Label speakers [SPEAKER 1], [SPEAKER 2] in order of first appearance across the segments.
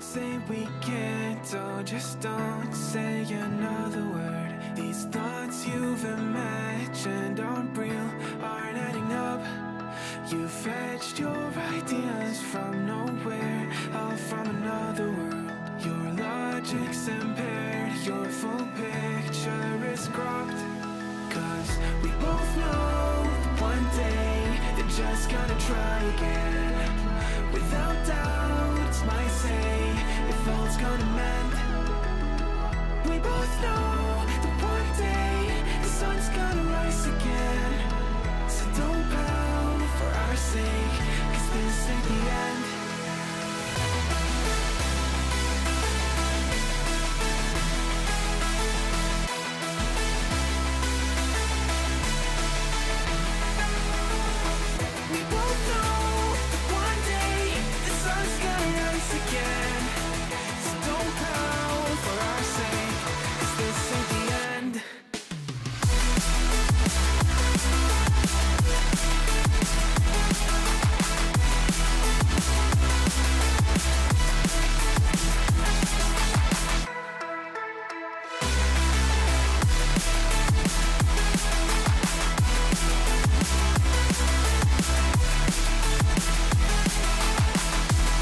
[SPEAKER 1] Don't say we can't, oh, just don't say another word. These thoughts you've imagined aren't real, aren't adding up. You fetched your ideas from nowhere, all from another world. Your logic's impaired, your full picture is cropped. Cause we both know one day they're just gonna try again. Without doubt, it's my say if all's gonna mend. We both know that one day the sun's gonna rise again. So don't pout for our sake, cause this ain't the end. We both know that one day the sun's gonna rise again. So don't pout for our sake, cause this ain't the end.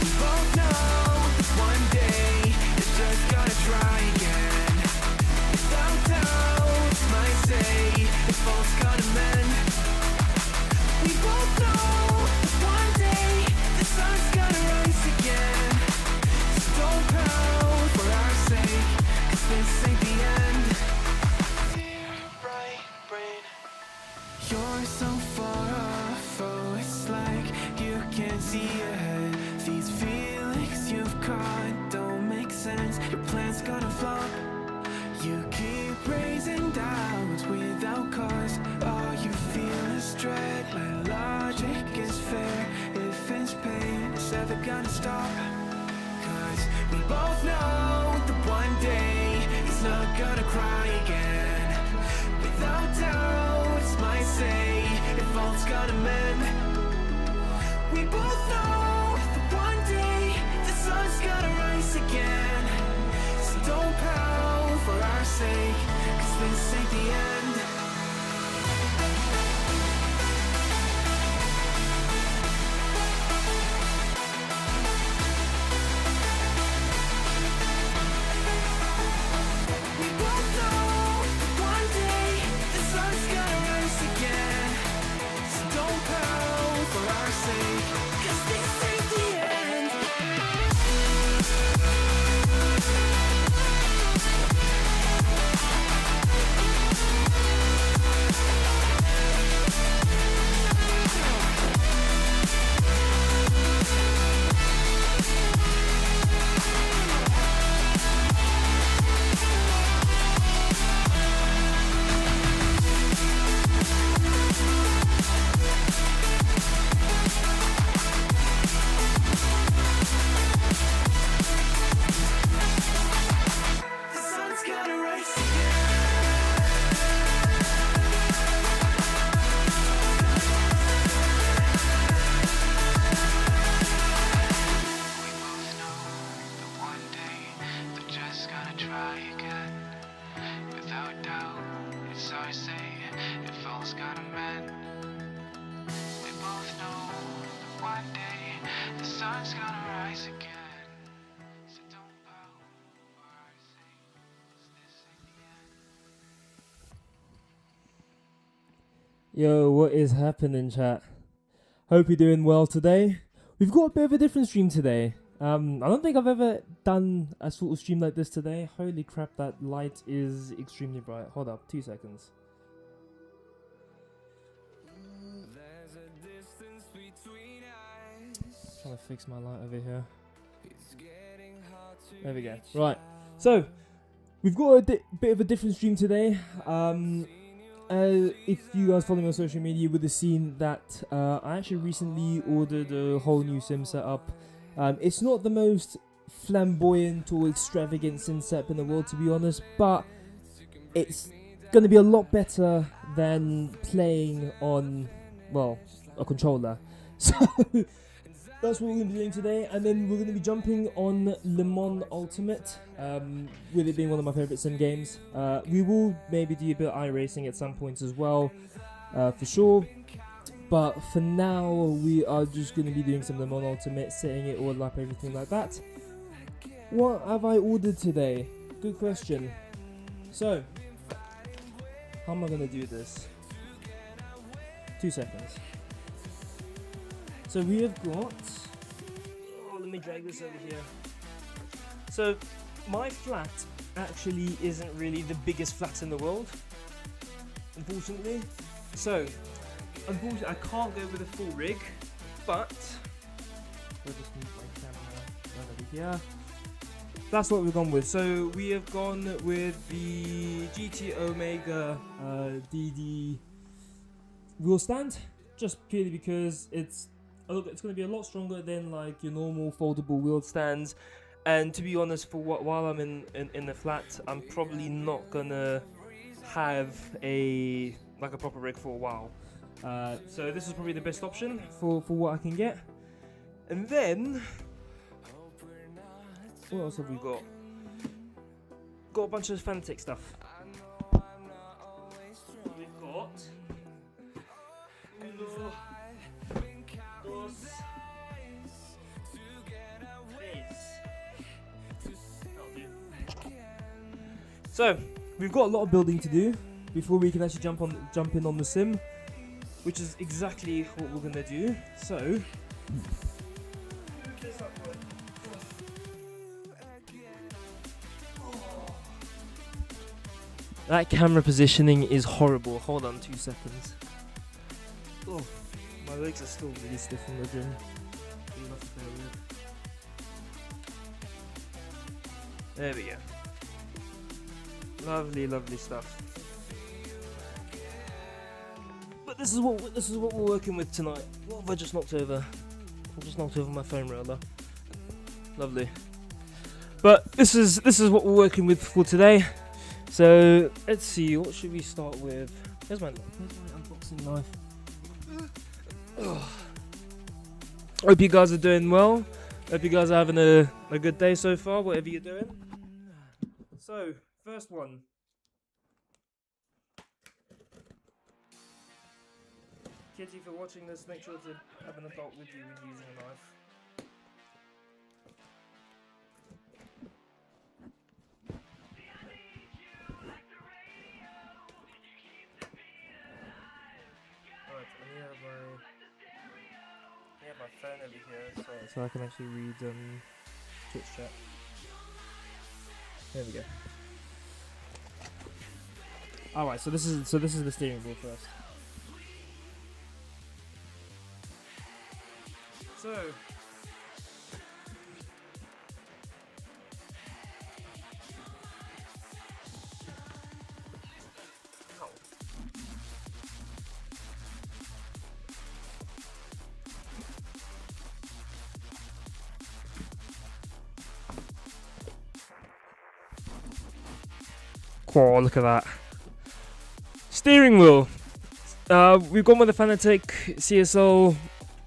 [SPEAKER 1] We both know that one day they're just gonna try again. Without doubt, my say if all's gonna mend. We both know that one day the sun's gonna rise again. So don't pout for our sake, cause this ain't the end. Dear bright brain, you're so far off, oh, it's like you can't see ahead. These feelings you've caught don't make sense, your plan's gonna flop. You keep raising doubts without cause, all you feel is dread. My logic is fair, if it's pain, it's never gonna stop. Cause we both know that one day he's not gonna cry again. Without doubt, it's my say if all's gonna mend. We both know that one day the sun's gonna rise again. So don't pout for our sake, cause this ain't the end. We both know that one day the sun's gonna rise again. So don't pout for our sake, cause this ain't the end. The sun's gonna rise again. We both know that one day they're just gonna try again. Without doubt, it's our say if all's gonna mend. We both know that one day the sun's gonna rise again. So don't pout for our sake, 'cause this ain't the end.
[SPEAKER 2] Yo, what is happening, chat? Hope you're doing well today. We've got a bit of a different stream today. I don't think I've ever done a sort of stream like this today. Holy crap, that light is extremely bright. Hold up, 2 seconds. Trying to fix my light over here. There we go. Right, so we've got a bit of a different stream today. If you guys follow me on social media, you would have seen that I actually recently ordered a whole new sim setup. It's not the most flamboyant or extravagant sim setup in the world, to be honest, but it's going to be a lot better than playing on, well, a controller. So that's what we're going to be doing today, and then we're going to be jumping on Le Mans Ultimate, with it being one of my favourite sim games. We will maybe do a bit of iRacing at some points as well, for sure. But for now, we are just going to be doing some Le Mans Ultimate, setting it all up, everything like that. What have I ordered today? Good question. So, how am I going to do this? 2 seconds. So we have got... Oh, let me drag this over here. So, my flat actually isn't really the biggest flat in the world, unfortunately. So, unfortunately, I can't go with a full rig, but... We'll just move my camera right over here. That's what we've gone with. So, we have gone with the GT Omega DD wheel stand, just purely because it's going to be a lot stronger than like your normal foldable wheel stands. And to be honest, for while I'm in the flat, I'm probably not gonna have a proper rig for a while. So this is probably the best option for what I can get. And then what else have we got? Got a bunch of Fanatec stuff. We've got So we've got a lot of building to do before we can actually jump in on the sim, which is exactly what we're gonna do. So that camera positioning is horrible. Hold on 2 seconds. Oh, my legs are still really stiff from the gym. There we go. Lovely, lovely stuff. But this is what we're working with tonight. What have I just knocked over? I just knocked over my phone roller. Lovely. But this is what we're working with for today. So let's see, what should we start with? Here's my unboxing knife. Hope you guys are doing well. Hope you guys are having a good day so far, whatever you're doing. So, first one. Kids, if you're watching this, make sure to have an adult with you when using a knife. My phone over here, so I can actually read Twitch chat. There we go. Alright, so this is the steering wheel first. So oh, look at that. Steering wheel. We've gone with the Fanatec CSL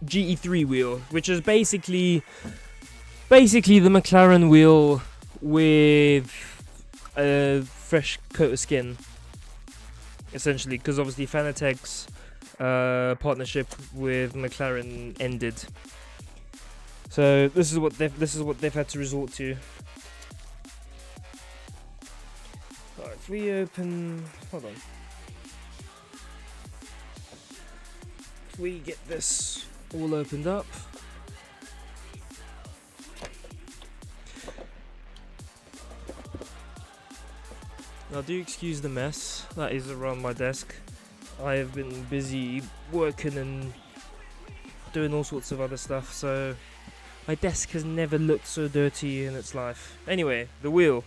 [SPEAKER 2] GE3 wheel, which is basically the McLaren wheel with a fresh coat of skin, essentially, because obviously Fanatec's partnership with McLaren ended. So this is what they've had to resort to. If we open, hold on. If we get this all opened up. Now do excuse the mess that is around my desk. I have been busy working and doing all sorts of other stuff, so my desk has never looked so dirty in its life. Anyway, the wheel.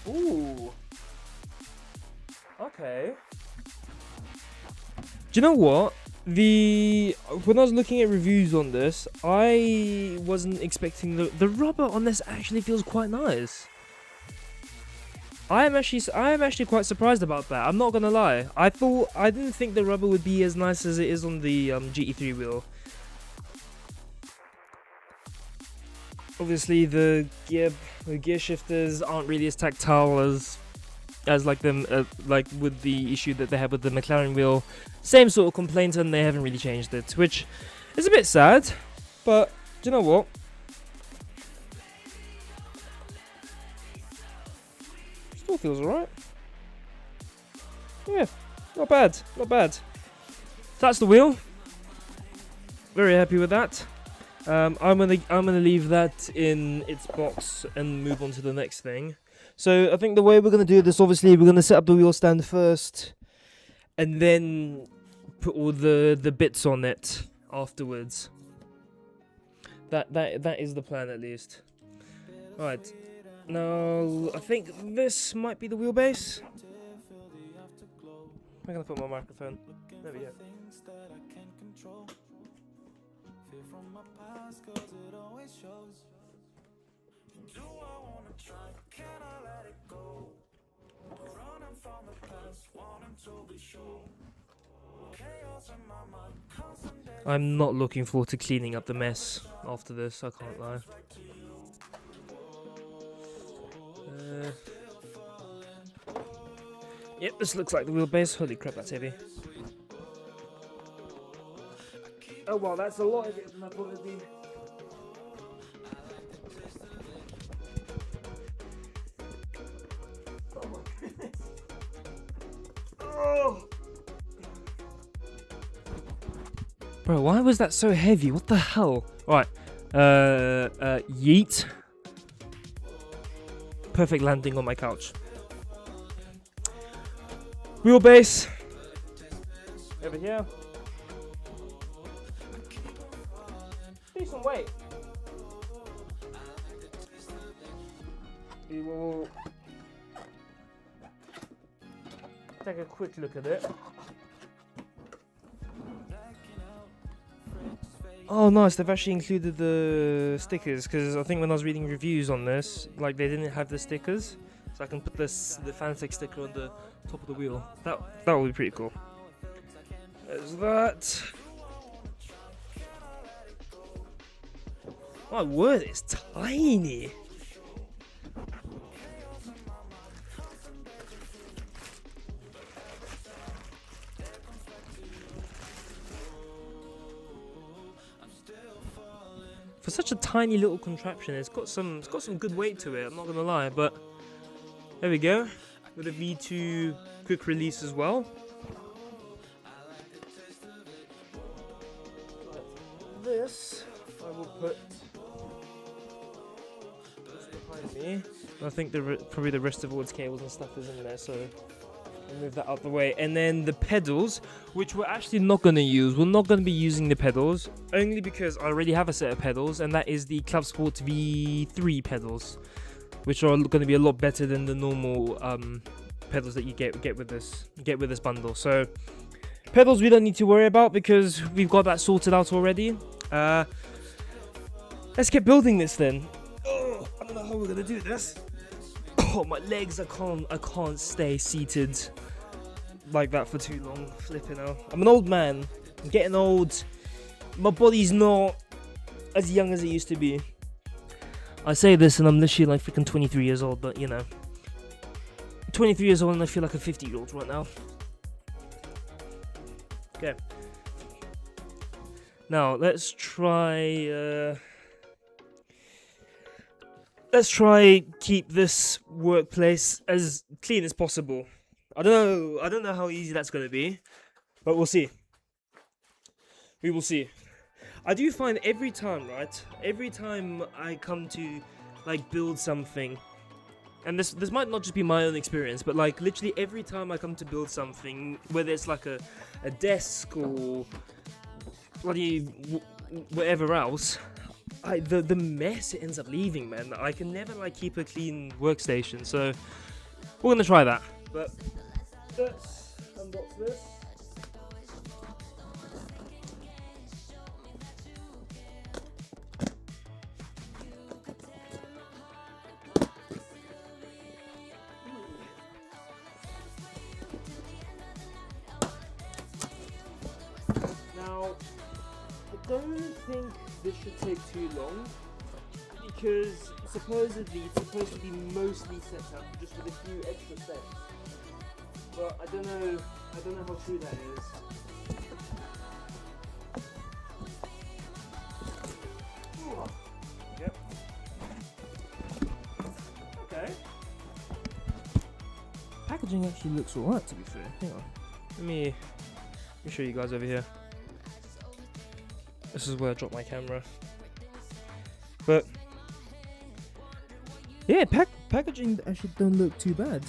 [SPEAKER 2] Ooh. Okay. Do you know what? When I was looking at reviews on this, I wasn't expecting the rubber on this actually feels quite nice. I am actually quite surprised about that. I'm not gonna lie. I didn't think the rubber would be as nice as it is on the GT3 wheel. Obviously, the gear shifters aren't really as tactile as like them like with the issue that they have with the McLaren wheel. Same sort of complaint, and they haven't really changed it, which is a bit sad. But do you know what? Still feels alright. Yeah, not bad, not bad. That's the wheel. Very happy with that. I'm gonna leave that in its box and move on to the next thing. So I think the way we're gonna do this, obviously, we're gonna set up the wheel stand first, and then put all the bits on it afterwards. That is the plan, at least. Right. Now, I think this might be the wheelbase. I'm gonna put my microphone. There we go. I'm not looking forward to cleaning up the mess after this, I can't lie. Yep, this looks like the wheelbase. Holy crap, that's heavy. Oh wow, that's a lot heavier than I thought it'd be. Oh my goodness. Oh. Bro, why was that so heavy? What the hell? Right. Yeet. Perfect landing on my couch. Wheelbase. Over here. Decent weight. We will take a quick look at it. Oh nice, they've actually included the stickers, because I think when I was reading reviews on this, like, they didn't have the stickers, so I can put the Fanatec sticker on the top of the wheel. That would be pretty cool. There's that. My word, it's tiny. For such a tiny little contraption, it's got some good weight to it, I'm not gonna lie, but there we go. With a V2 quick release as well. This I will put just behind me. I think probably the rest of all its cables and stuff is in there, so I'll move that out the way. And then the pedals, which we're actually not going to use. We're not going to be using the pedals, only because I already have a set of pedals, and that is the Club Sport V3 pedals, which are going to be a lot better than the normal pedals that you get with this bundle. So pedals we don't need to worry about because we've got that sorted out already. Let's get building this then. Oh, I don't know how we're gonna do this. Oh, my legs! I can't stay seated like that for too long. Flipping out. I'm an old man. I'm getting old. My body's not as young as it used to be. I say this and I'm literally like freaking 23 years old, but you know, 23 years old and I feel like a 50-year-old right now. Okay. Now let's try keep this workplace as clean as possible. I don't know how easy that's gonna be, but we'll see. We will see. I do find every time I come to like build something, and this might not just be my own experience, but like literally every time I come to build something, whether it's like a desk or bloody whatever else, the mess it ends up leaving, man. I can never like keep a clean workstation, so we're gonna try that. But let's unbox this. Now, I don't think this should take too long, because supposedly it's supposed to be mostly set up just with a few extra steps. But I don't know how true that is. Yep. Okay. Packaging actually looks alright, to be fair. Hang on. Let me show you guys over here. This is where I dropped my camera. But yeah, packaging actually don't look too bad.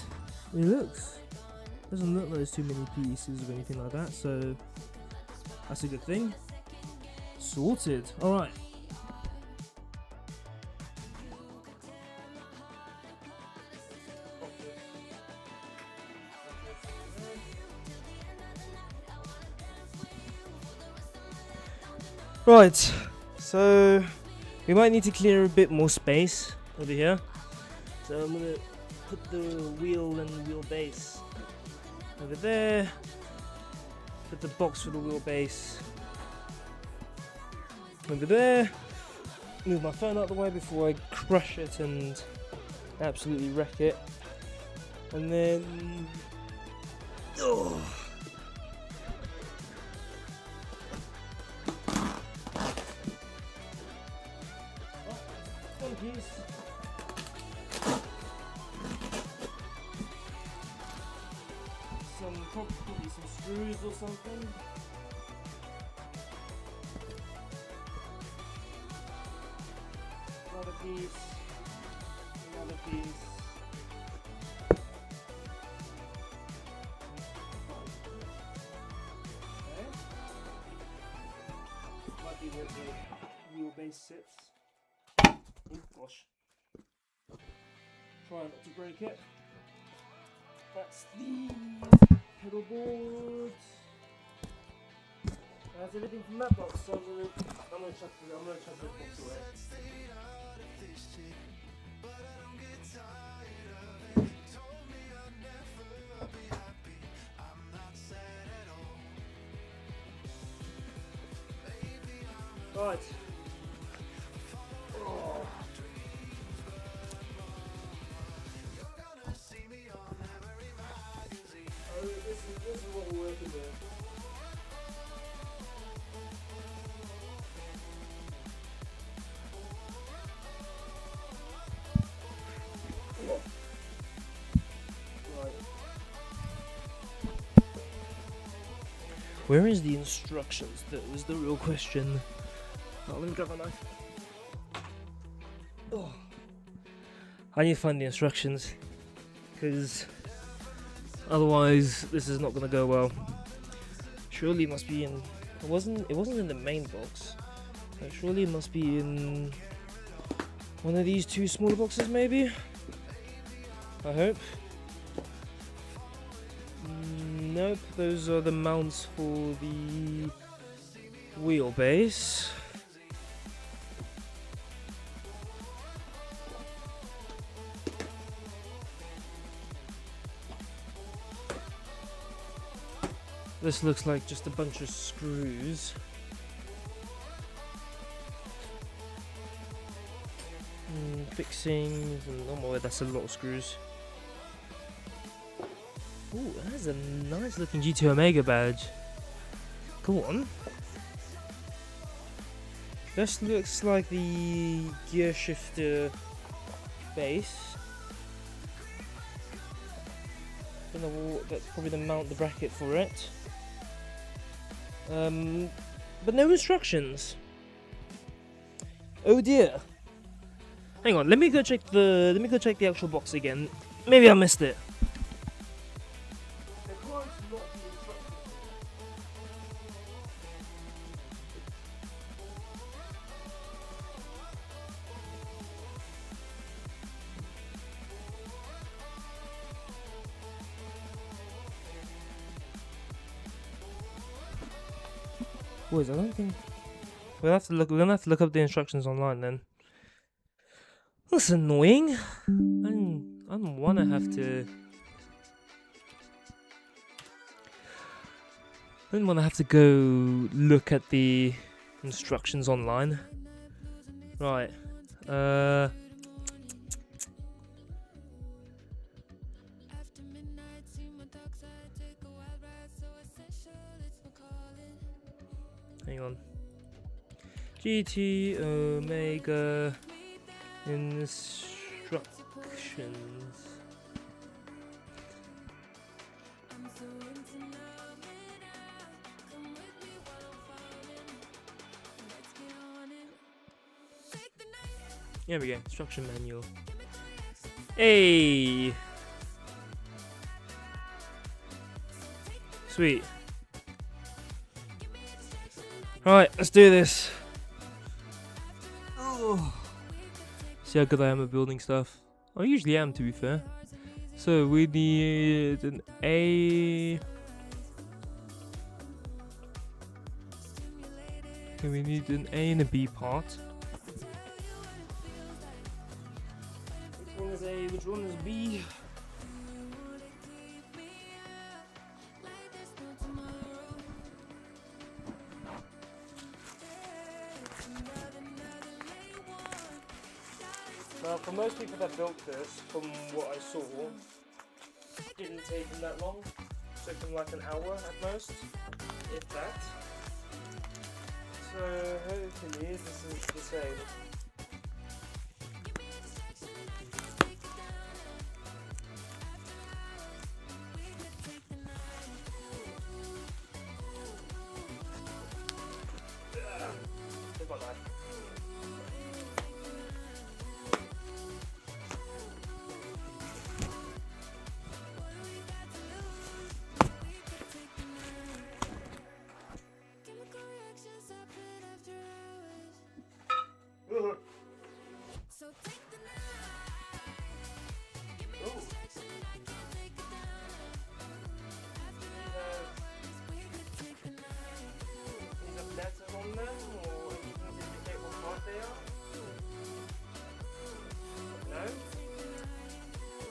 [SPEAKER 2] Doesn't look like there's too many pieces or anything like that, so that's a good thing. Sorted. Alright. Right, so we might need to clear a bit more space over here. So I'm gonna put the wheel and wheelbase over there. Put the box for the wheelbase over there. Move my phone out of the way before I crush it and absolutely wreck it. And then one piece. Probably some screws or something. Another piece. Another piece. Okay. Might be where the wheelbase sits. Oh gosh. Try not to break it. That's the pedal board. That's everything from that box, so I'm gonna chuck the box away. Right. Oh. This is what we're working with. Right. Where is the instructions? That was the real question. Oh, let me grab a knife. Oh. I need to find the instructions, because otherwise this is not going to go well. Surely it must be in. It wasn't in the main box. Surely it must be in one of these two smaller boxes, maybe. I hope. Nope, those are the mounts for the wheelbase. This looks like just a bunch of screws. Fixings and oh my, that's a lot of screws. Ooh, that's a nice looking G2 Omega badge. Go on. This looks like the gear shifter base. Don't know, that's probably the mount, the bracket for it. But no instructions. Oh dear. Hang on, let me go check the actual box again. Maybe I missed it. Boys, I don't think we'll have to look. We're gonna have to look up the instructions online then. That's annoying. I don't want to have to. I didn't want to have to go look at the instructions online. Right. Hang on. GT Omega instructions. Here we go. Instruction manual. Hey. Sweet. Right, let's do this. Oh. See how good I am at building stuff. I usually am, to be fair. So we need an A. Okay, we need an A and a B part. Which one is A? Which one is B? Now, for most people that built this, from what I saw, it didn't take them that long. It took them like an hour at most, if that. So hopefully this is the same. Here's my knife.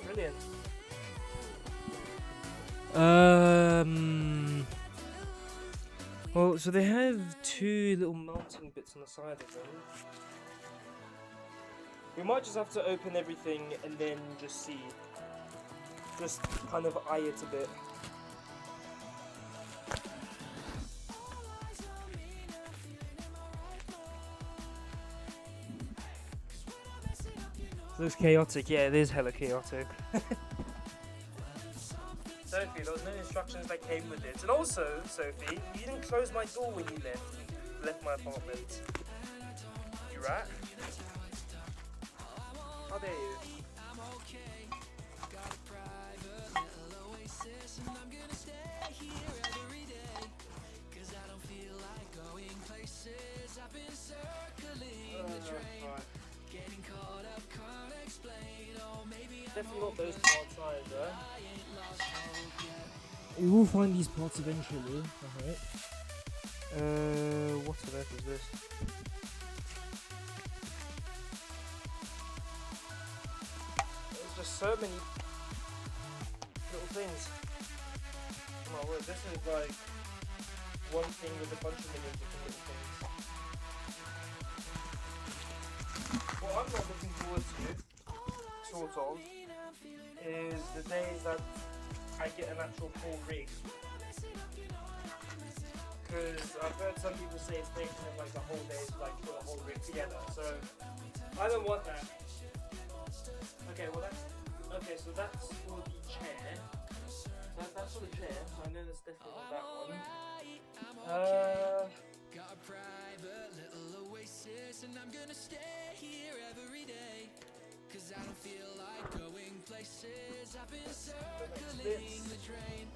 [SPEAKER 2] Brilliant. Well, so they have two little mounting bits on the side of them. We might just have to open everything and then just see. Just kind of eye it a bit. Looks chaotic, yeah, it is hella chaotic. Sophie, there was no instructions that came with it. And also, Sophie, you didn't close my door when you left my apartment. You rat? How dare you? Definitely not those parts either. We will find these parts eventually. Alright. What on earth is this? There's just so many little things. Oh my word, this is like one thing with a bunch of million different little things. What I'm not looking forward to, sort of, is the days that I get an actual full rig. Because I've heard some people say it's taking them like a whole day to like put a whole rig together. So I don't want that. Okay, well so that's for the chair. That's for the chair. So I know that's definitely that one. Got a private little oasis and I'm gonna stay here every day. Cause I don't feel like going places. I've been circling the drain.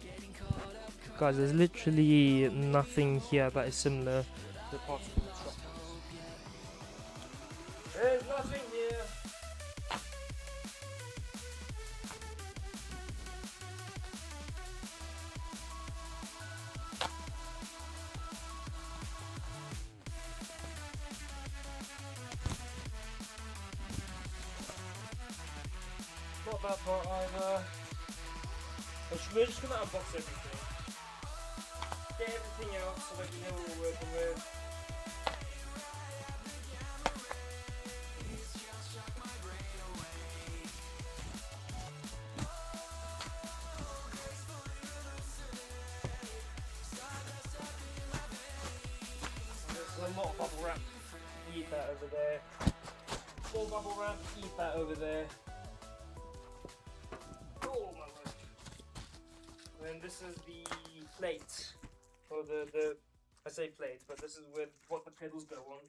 [SPEAKER 2] Getting caught up. Guys, there's literally nothing here that is similar to the particle instructions. There's nothing here. that part either. We're just gonna unbox everything. Get everything out so that you know what we're working with. There's a lot of bubble wrap. Eat that over there. More bubble wrap. Eat that over there. Oh my word. And then this is the plate. Or the I say plate, but this is with what the pedals go on.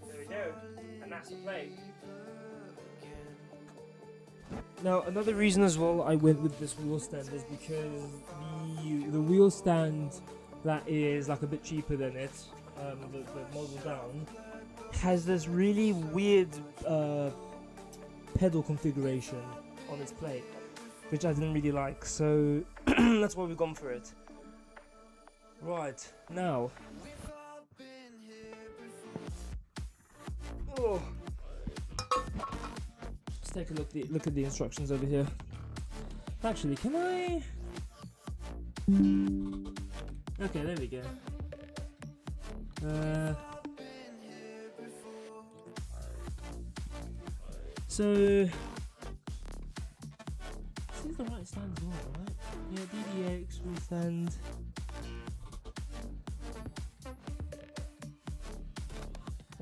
[SPEAKER 2] There we go, and that's the plate. Now, another reason as well I went with this wheel stand is because the wheel stand that is like a bit cheaper than it, the model down, has this really weird pedal configuration on its plate, which I didn't really like, so that's why we've gone for it. Right, now. Oh. Let's take a look at the instructions over here. Actually, can I? Okay, there we go. So this is the right stand as well, right? Yeah, DDX wheel stand.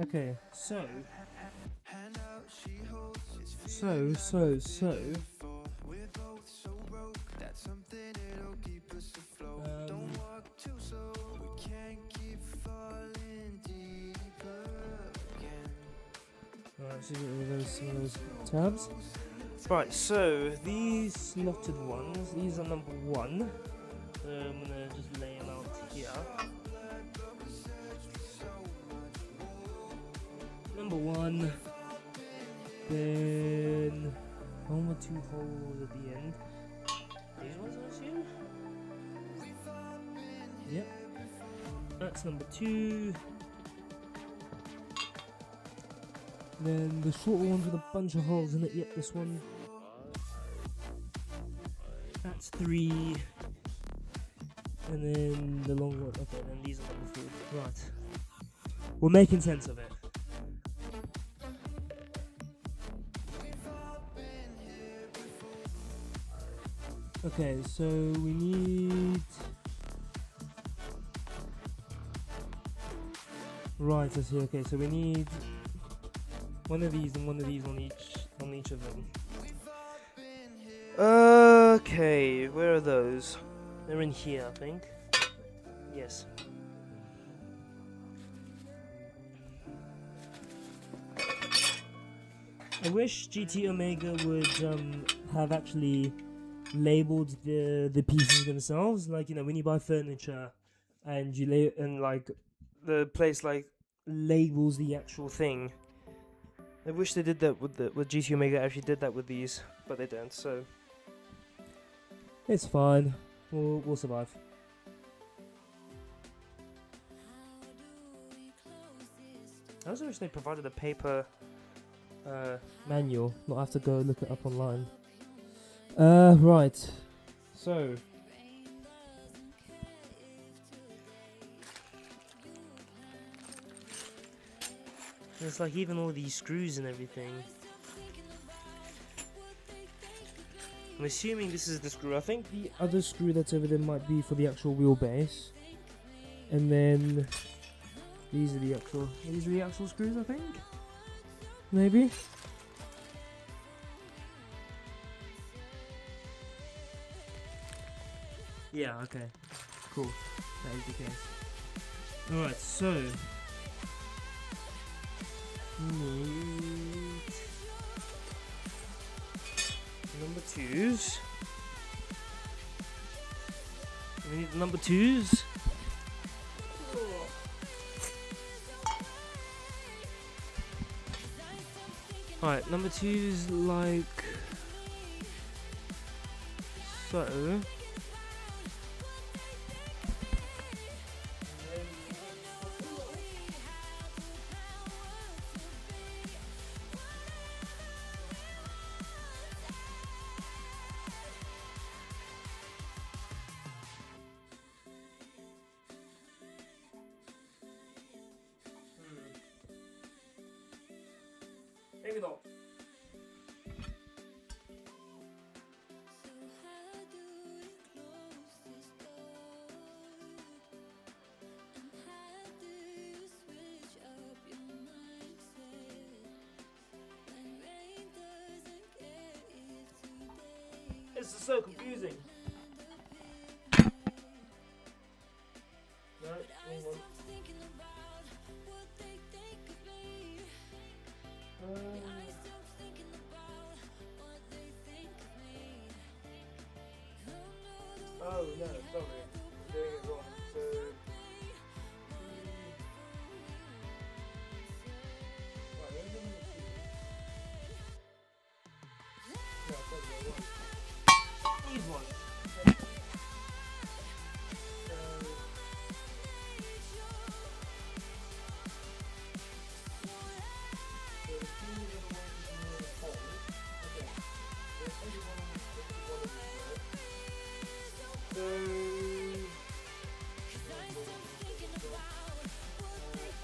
[SPEAKER 2] Okay, so alright, so get rid of some of those tabs. Right, so these slotted ones, these are number 1. I'm gonna just lay them out here. Number 1, then one with 2 holes at the end. These ones, I assume? Yep. That's number 2. Then the shorter ones with a bunch of holes in it. Yep, this one. That's 3. And then the long one. Okay, then these are number 4. Right. We're making sense of it. Okay, so we need. Right, I see. Okay, so we need one of these and one of these on each of them. Okay, where are those? They're in here, I think. Yes. I wish GT Omega would have actually labeled the pieces themselves. Like, you know, when you buy furniture and you like the place like labels the actual thing. I wish they did that with GT Omega. Actually did that with these, but they don't. So it's fine. We'll survive. I also wish they provided a paper manual, not have to go look it up online. Right. So there's like even all these screws and everything. I'm assuming this is the screw. I think the other screw that's over there might be for the actual wheelbase. And then these are the actual screws, I think. Maybe. Yeah, okay. Cool. That is the case. Alright, so need number 2s. We need number 2s. Alright, number 2 is like so. Maybe not. This is so confusing. No, wrong one. Oh no, sorry, I'm doing it wrong. So, right, where's the number 2? No, sorry, one. These ones. Okay. So the 2 are the ones in the hole. Okay. So everyone of these right? So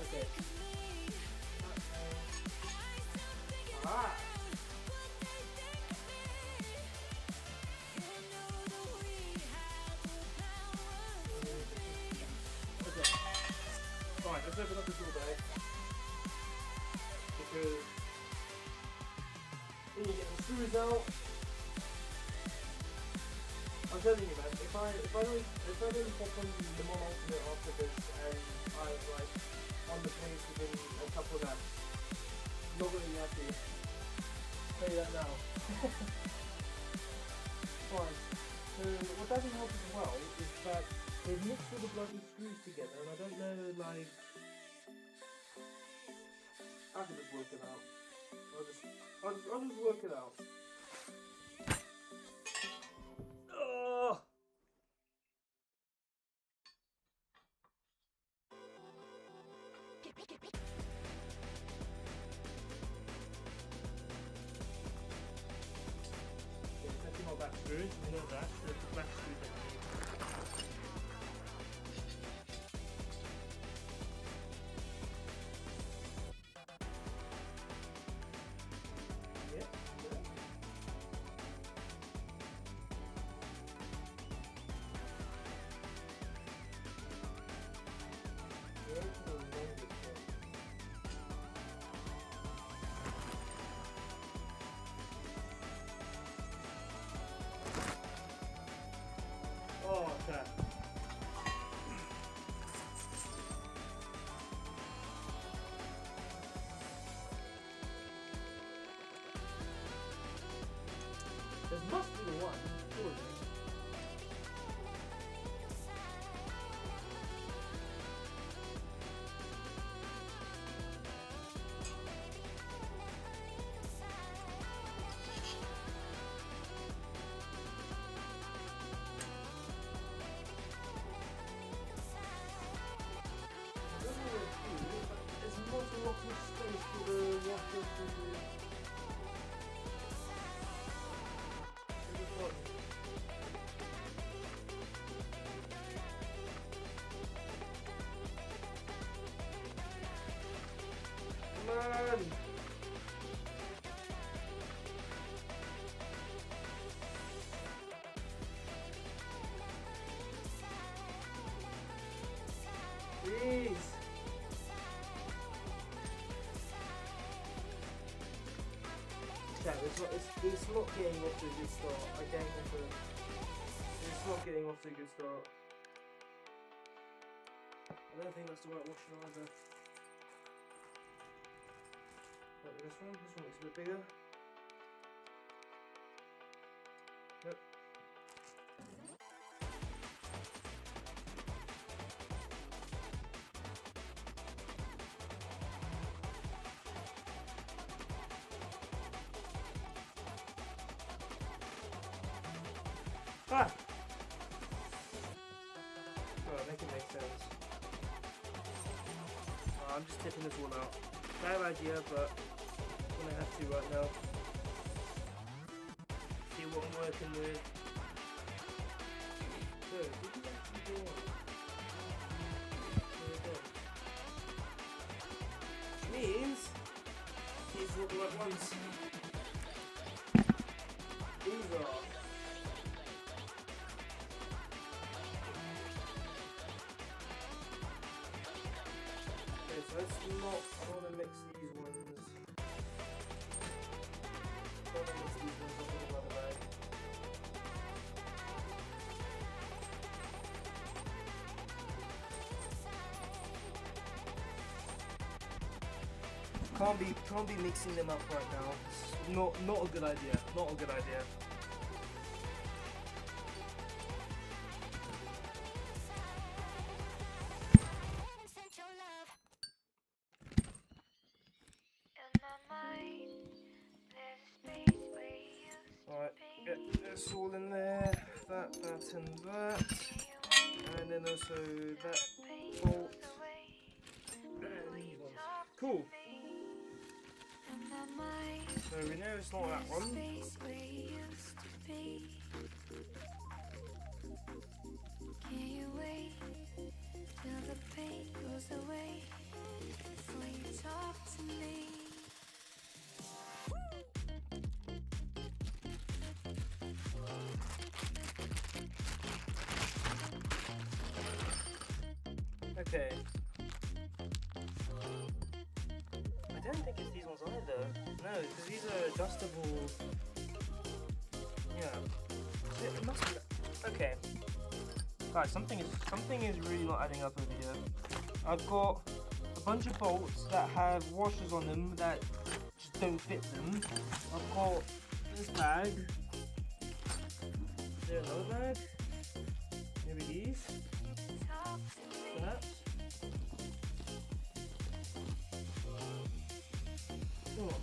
[SPEAKER 2] okay. Ah. Okay. Fine, let's open up this little bag. Because when you get the screws out, I'm telling you, man, if I don't pop on the Mon Ultimate after this and I'm like on the pace within a couple of laps, not gonna be happy. Tell you that now. Fine. So what doesn't help as well is that they've mixed all the bloody screws together, and I don't know, like, I can just work it out. I'll just work it out. Ugh. Taking all back screws, you know that, there's the back screws that you need. Yeah, yeah. Where's the longest one? Oh, crap. There must be one, surely. I don't know where it is, but there's not a lot of space for the washer to do. This one. Come on! Jeez! Yeah, it's not getting off to a good start. It's not getting off to a good start. I don't think that's the right washer either. Like this one looks a bit bigger. Nope. Ah! Oh, make it make sense. Oh, I'm just tipping this one out. Bad idea, but I'm gonna have to right now. See what I'm working with. So, did you actually do one? There we go. Which means these look like ones. These are. Okay, so let's not. I don't want to mix these ones. I don't want to mix these ones up in another bag. Can't be mixing them up right now. It's not a good idea. Not a good idea. Alright, get this all in there. That, and that. And then also that bolt. And these ones. Cool. So we know it's not that one. Okay. I don't think it's these ones either. No, because these are adjustable. Yeah. It must be. Okay. Guys, something is really not adding up over here. I've got a bunch of bolts that have washers on them that just don't fit them. I've got this bag. Is there another bag? Maybe these? Perhaps? Oh.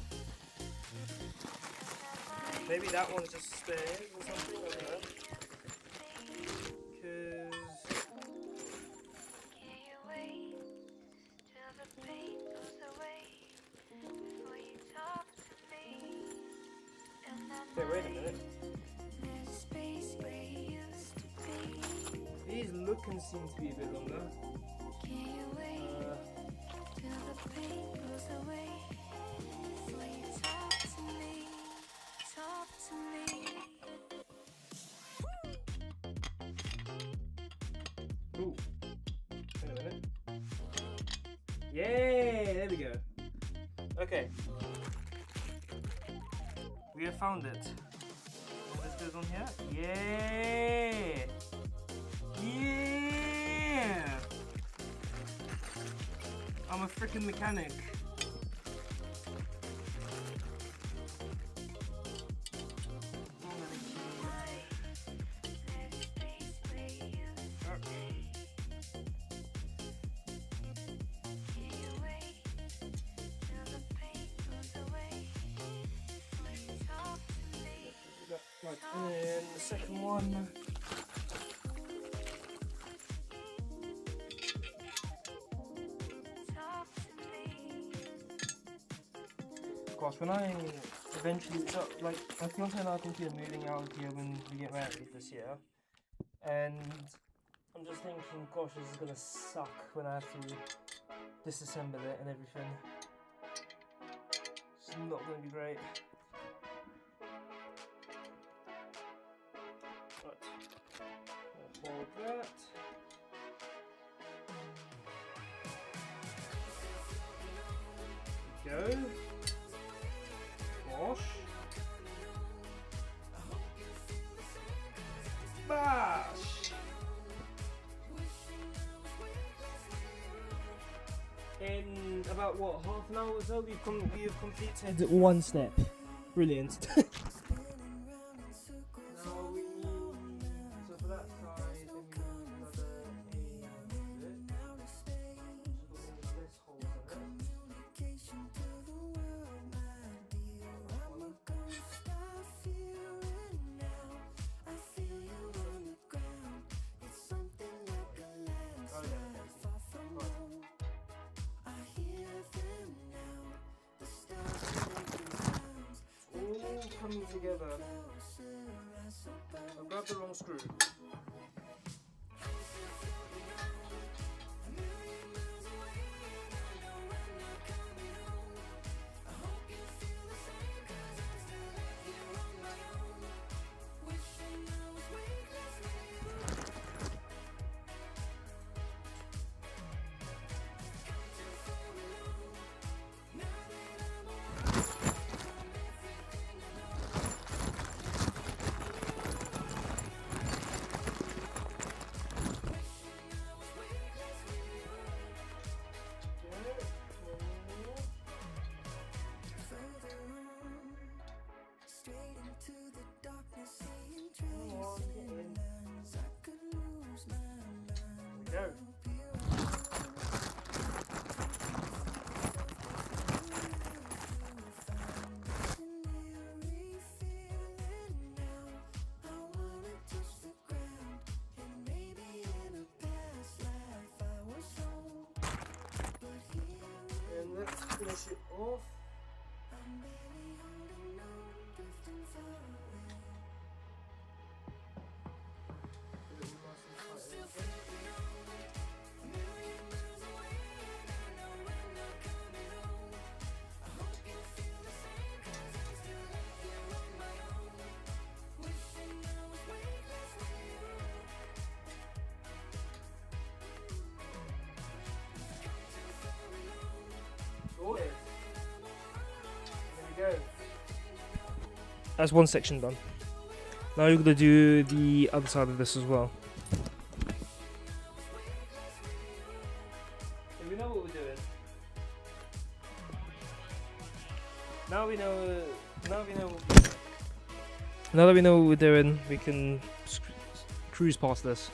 [SPEAKER 2] Maybe that one's just spares or something, I don't know. Okay, wait a minute. These look and seem to be a bit longer. Ooh. Wait a minute. Yay! There we go. Okay. We have found it. This goes on here. Yeah! Yeah! I'm a freaking mechanic. Right, and then the second one. Gosh, when I eventually, like, my fiance and I are thinking of moving out here when we get married this year, and I'm just thinking, gosh, this is gonna suck when I have to disassemble it and everything. It's not gonna be great. Hold that. Go. Wash. Bash. In about what, half an hour or so, we have completed one step. Brilliant. coming together. I've grabbed the wrong screw. Go. And let's finish it off. Sorted. There we go. That's one section done. Now you're gonna do the other side of this as well. We know what we're doing. Now we know. Now that we know what we're doing, we can cruise past this.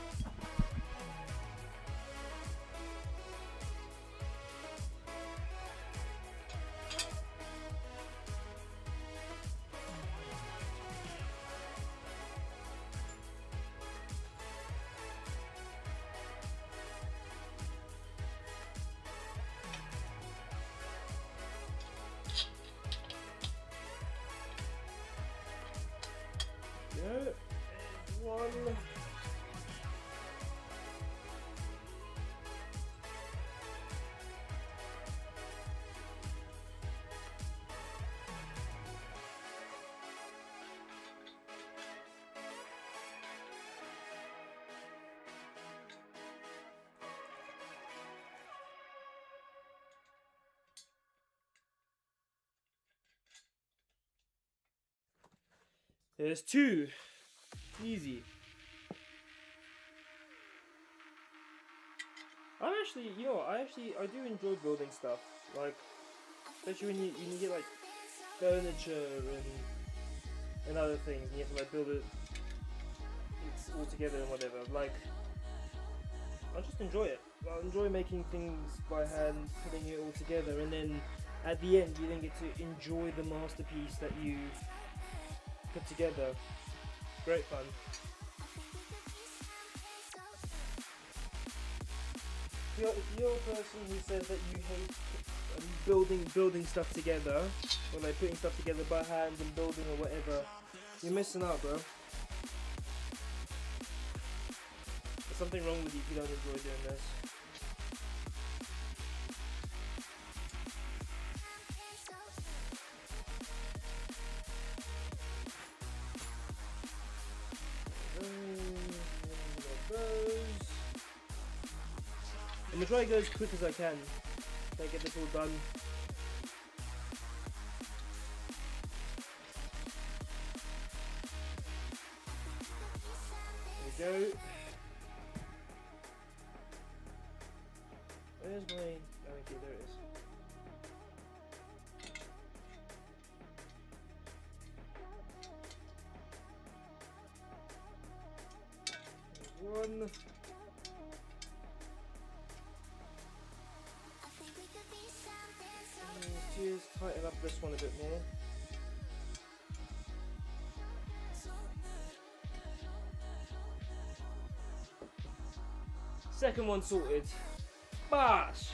[SPEAKER 2] One. There's two. Easy. I'm actually, you know, I do enjoy building stuff. Like, especially when you get like furniture and other things, and you have to like build it all together and whatever. Like, I just enjoy it. I enjoy making things by hand, putting it all together, and then at the end you then get to enjoy the masterpiece that you put together. Great fun. If you're a person who says that you hate building stuff together, or like putting stuff together by hand and building or whatever, you're missing out, bro. There's something wrong with you if you don't enjoy doing this. I'm gonna try to go as quick as I can. Try to get this all done. There we go. Where's my... Oh, okay, there it is. There's one. Just tighten up this one a bit more. Second one sorted. Bash!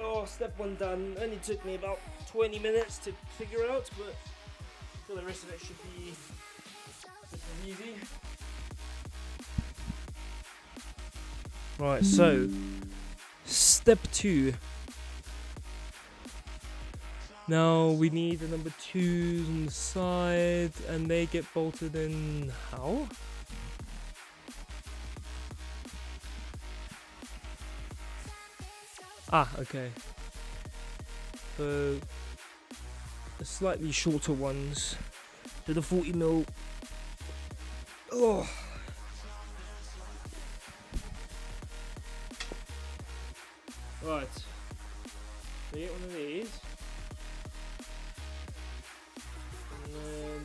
[SPEAKER 2] Oh, step one done. Only took me about 20 minutes to figure out, but So the rest of it should be easy. Right, so step 2. Now we need the number 2s on the side, and they get bolted in how? Ah, okay. So the slightly shorter ones to the 40mm. Oh. Right. So get one of these. And then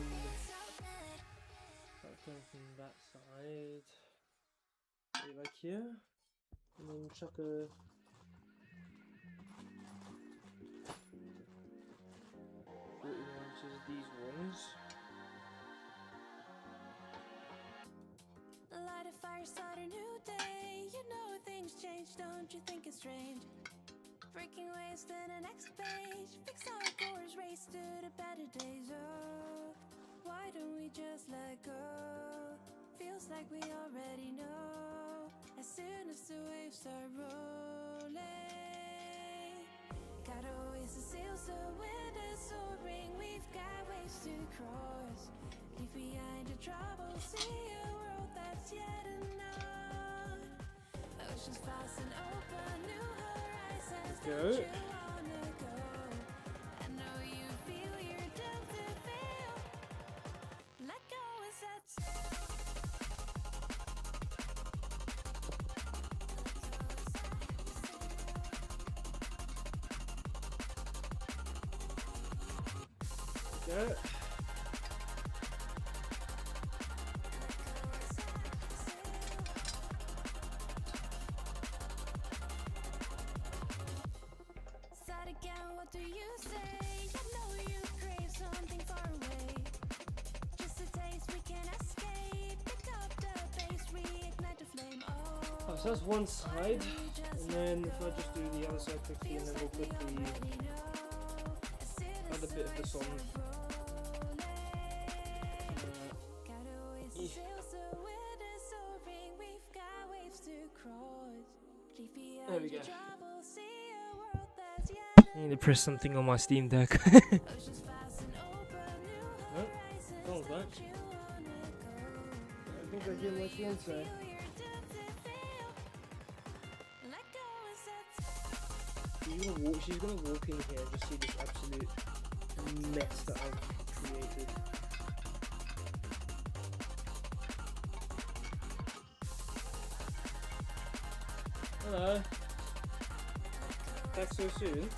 [SPEAKER 2] that comes from that side. Put it back here. And then chuck a 40 ounces of these ones.
[SPEAKER 3] Light a fire, start a new day. You know things change, don't you think it's strange? Breaking waves to the next page. Fix our course, race to the better days. Oh, why don't we just let go? Feels like we already know. As soon as the waves start rolling, gotta always sail so wind is soaring. We've got waves to cross. Leave behind your troubles, see a world that's yet unknown. Oceans vast and open, new horizons.
[SPEAKER 2] Go.
[SPEAKER 3] Don't you wanna go? I know you feel you're doomed to fail. Let go and set sail.
[SPEAKER 2] Go.
[SPEAKER 3] Start again, what do you say? I know you crave something far away. Just a taste, we can escape. Pick up the pace, reignite the flame.
[SPEAKER 2] Oh, so that's one side, and then if I just do the other side quickly, and then we'll put the other bit of this on. There we go. I need to press something on my Steam Deck. Nope, sounds back. I think I hear my fiance. She's gonna walk in here and just see this absolute mess that I've created. Hello. Back so soon.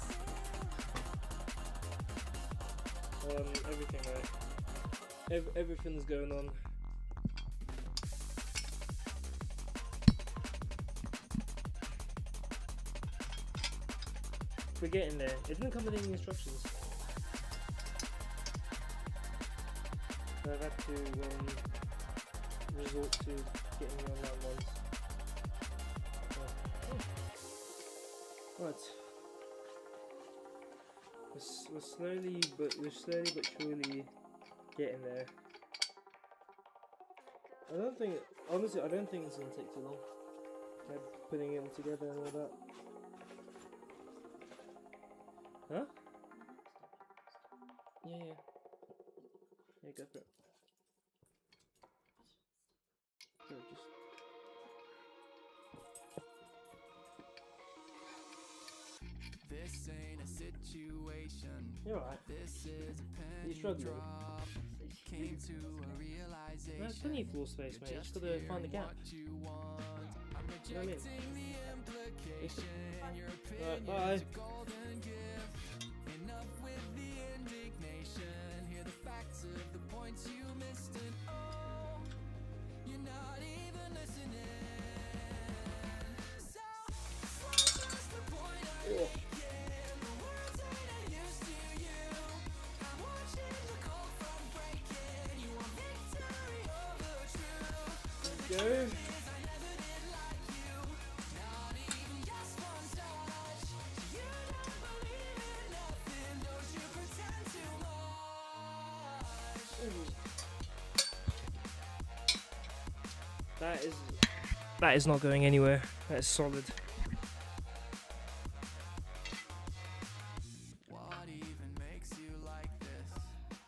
[SPEAKER 2] Everything right. Everything's going on. We're getting there. It didn't come with any instructions. So I've had to resort to getting the online ones. Right. We're slowly but surely getting there. Honestly, I don't think it's gonna take too long. Like putting it all together and all that. Huh? Yeah. Yeah, go for it. So just.
[SPEAKER 1] This ain't a situation.
[SPEAKER 2] You're alright.
[SPEAKER 1] This is a
[SPEAKER 2] You
[SPEAKER 1] penny
[SPEAKER 2] struggling?
[SPEAKER 1] drop. Came to a realization.
[SPEAKER 2] There's plenty of floor space, mate. Just gotta find the gap.
[SPEAKER 1] What you want. I'm
[SPEAKER 2] You know what I mean?
[SPEAKER 1] rejecting the implication. Your
[SPEAKER 2] Right, bye.
[SPEAKER 1] opinion's a golden gift. Enough with the indignation. Hear the facts of the points you missed, and oh, you're not even listening. So, what's just the point of
[SPEAKER 2] Oh.
[SPEAKER 1] making the words that I used to you? I want you to go from breaking. You want victory over truth.
[SPEAKER 2] Go.
[SPEAKER 1] Is I never did like you. Not even just one touch. You don't believe in nothing. Don't you pretend too much.
[SPEAKER 2] That is not going anywhere. That is solid.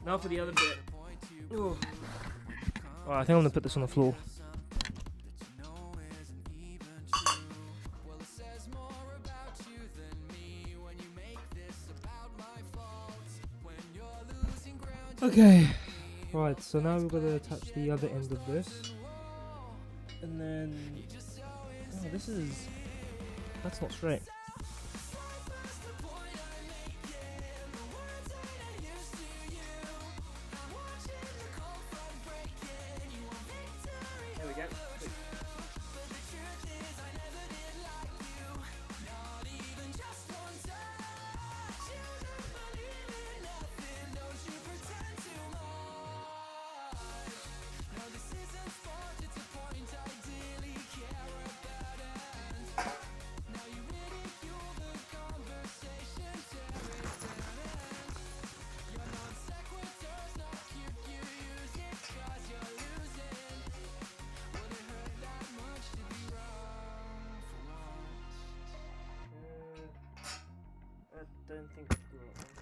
[SPEAKER 2] Now for the other bit. Oh, I think I'm gonna put this on the floor. Okay. Right, so now we're gonna attach the other end of this. And then that's not straight. There we go. I don't think it's the right one.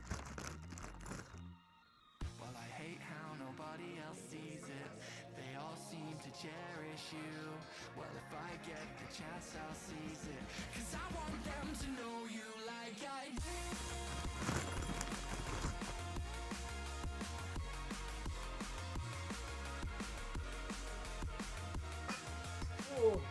[SPEAKER 1] Well, I hate how nobody else sees it. They all seem to cherish you. Well, if I get the chance, I'll seize it. 'Cause I want them to know you like I do.
[SPEAKER 2] Oh.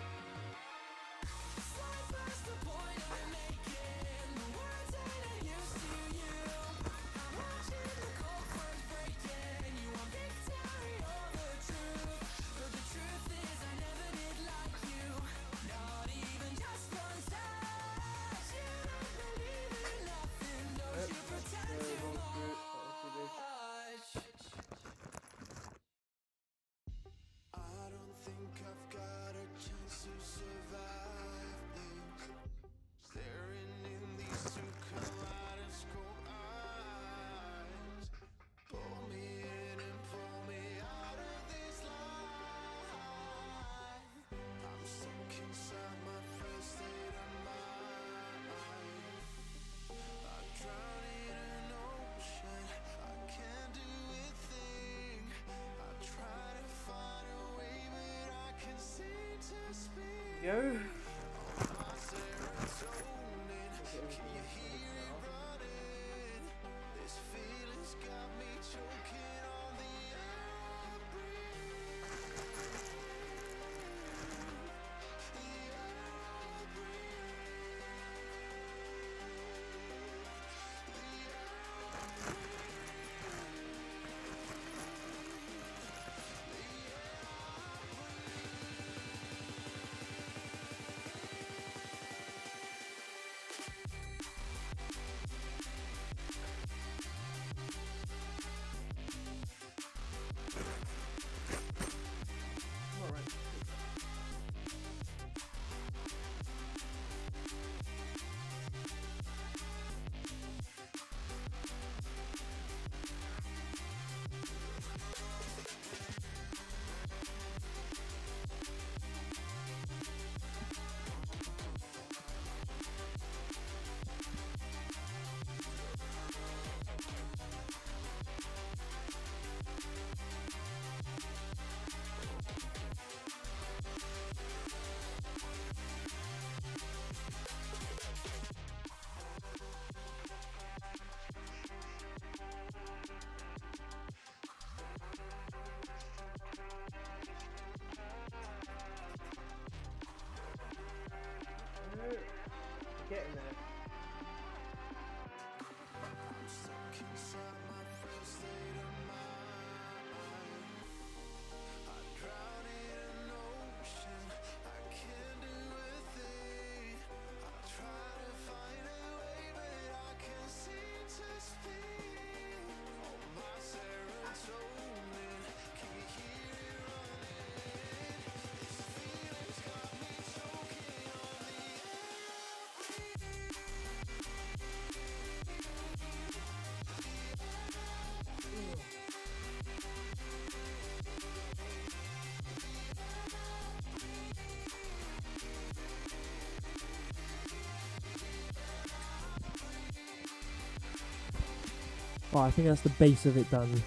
[SPEAKER 2] But I think that's the base of it done.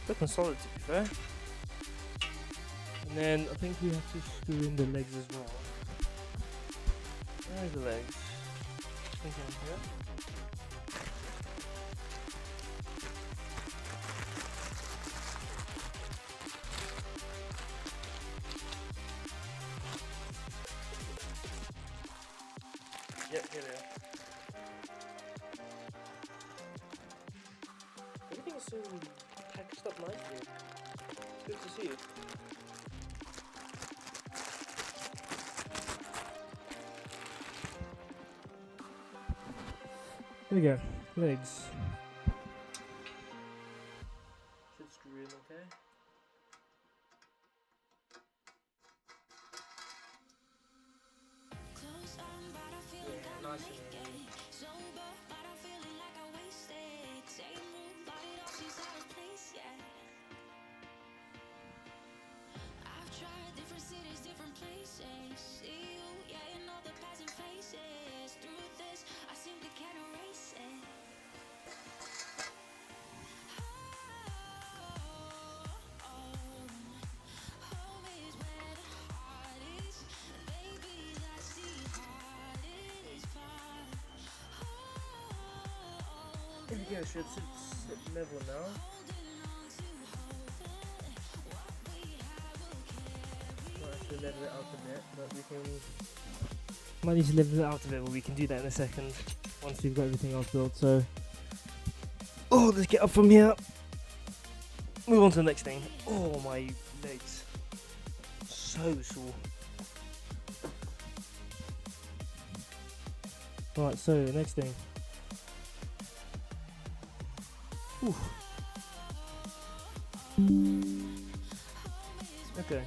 [SPEAKER 2] Looking solid to be fair. And then I think we have to screw in the legs as well. Where's the legs? Thinking here. Yep, here they are. Everything is so packaged up nicely. It's good to see it. There we go. Legs. Should screw in okay.
[SPEAKER 3] Close on, but I feel
[SPEAKER 2] Yeah,
[SPEAKER 3] kinda
[SPEAKER 2] nice and
[SPEAKER 3] naked. Sober, but I'm feeling like I wasted. Same room, but it all seems out of place, yeah. I've tried different cities, different places. See you, yeah, in all the passing faces. Through this, I simply can't erase it. Home is where the heart is. Baby, that's the hardest part.
[SPEAKER 2] There we go, should sit level now. Might have to level it out a bit, but we can. Might need to level it out a bit, but we can do that in a second once we've got everything else built. So, oh, let's get up from here. Move on to the next thing. Oh, my legs, so sore. Right, so next thing. Ooh. Okay.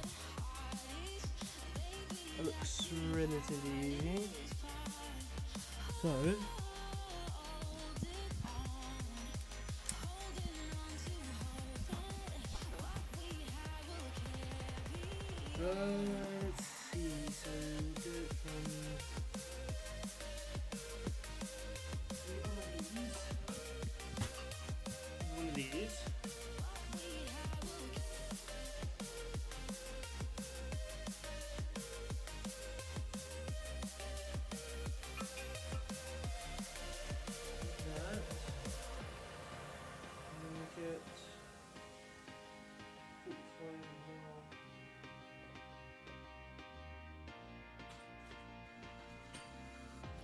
[SPEAKER 2] That looks relatively easy. So. Let's see. So do it from. One of these. That. And then we get 45 now.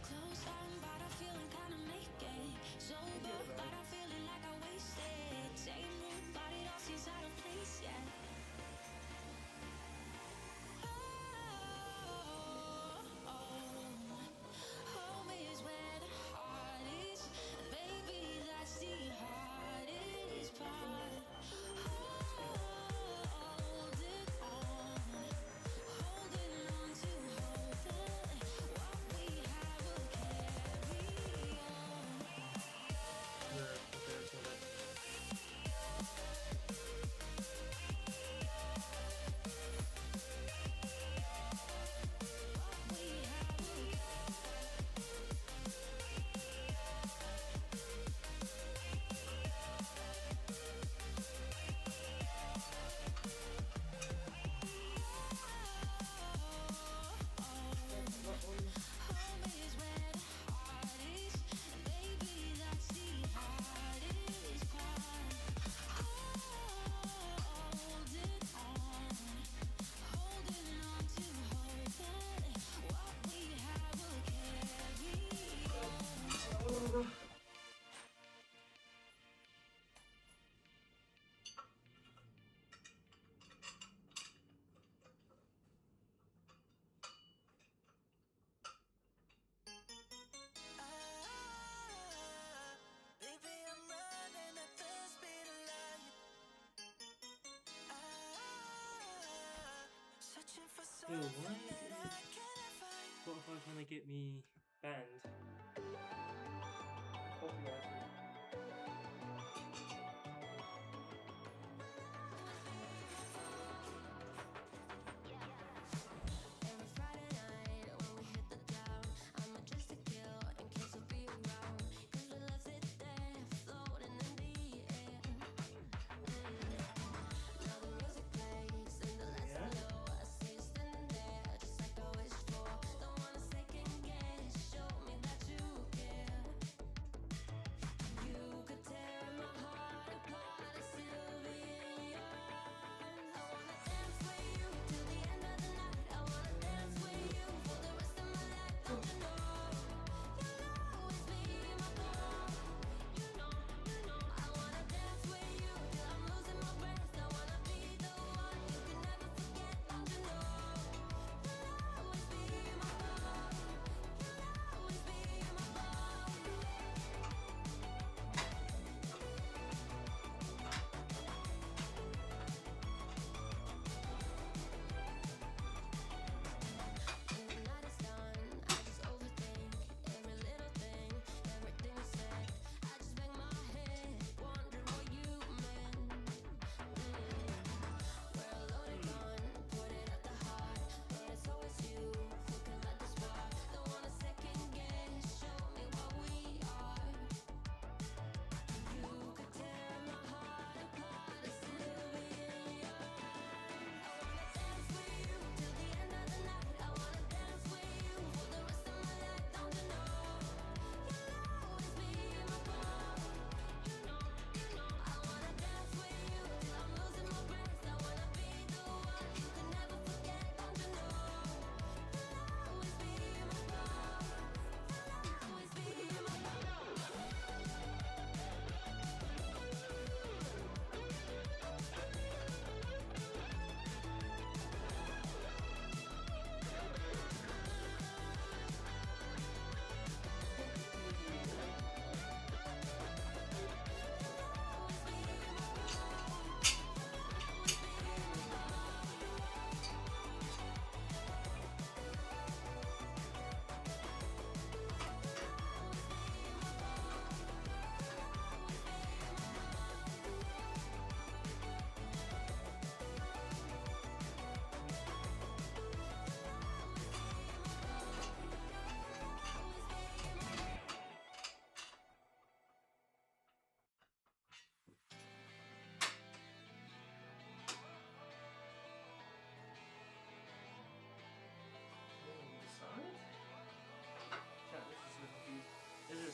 [SPEAKER 3] Close on, but I'm feeling kinda naked. Sober, but I'm feeling like I wasted. Same room, but it all seems out of place, yeah. Home is where the heart is. Baby, that's the hardest part. Holding on to hope that what we have will carry on. Home is where the heart is. Baby, that's the hardest part. Holding on to hope that what we have will carry on. Baby, I'm running at the speed of light. Searching for
[SPEAKER 2] Yo,
[SPEAKER 3] something
[SPEAKER 2] why
[SPEAKER 3] that I cannot find.
[SPEAKER 2] Spotify trying to get me banned? Copyrighted.
[SPEAKER 3] Every Friday night when we hit the town, I'ma just to kill in case you'll be around. 'Cause we left it there.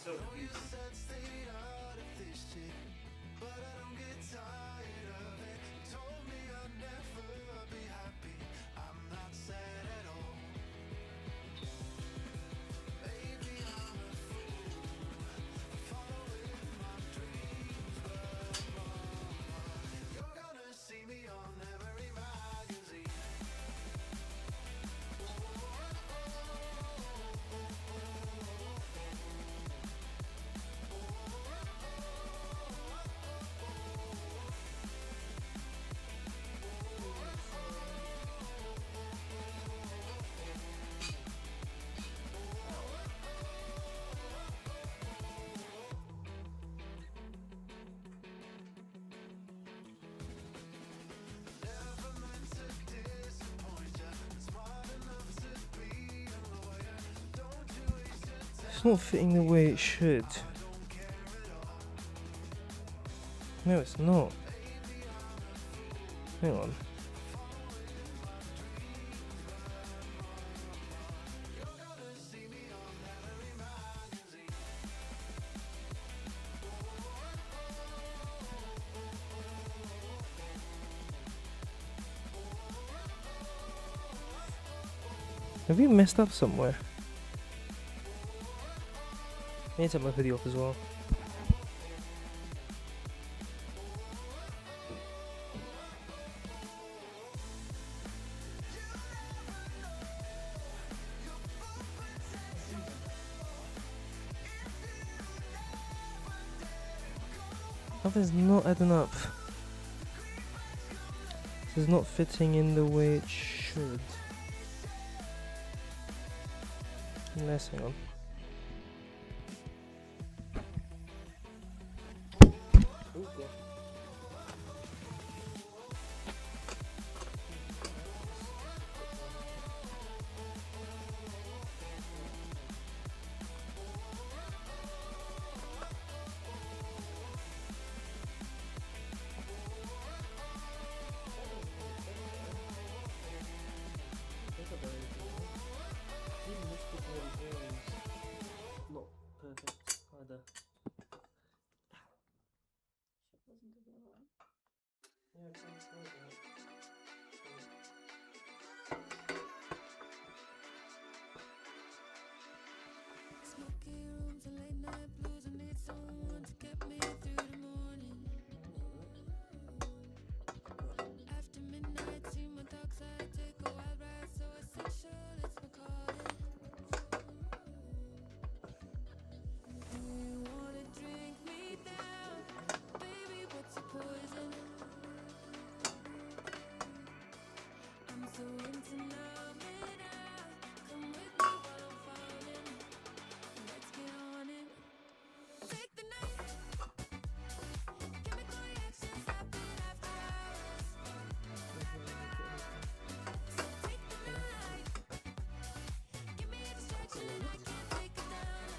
[SPEAKER 2] so confusing. It's not fitting the way it should. No, it's not. Hang on. Have you messed up somewhere? I need to take my hoodie off as well. Something's not adding up. This is not fitting in the way it should. Unless, hang on. Not perfect either. Yeah, it's
[SPEAKER 3] Smoky rooms and late night blues. I need someone to get me through the morning. After midnight, see my dark side, take a wild ride, so essential, it's my calling. Do you wanna drink me down? Baby, what's your poison? I'm so into numbing out. Come with me while I'm falling. Let's get on it. Take the night. Chemical reactions happen after hours. So take the night. Give me a distraction and I can take it down.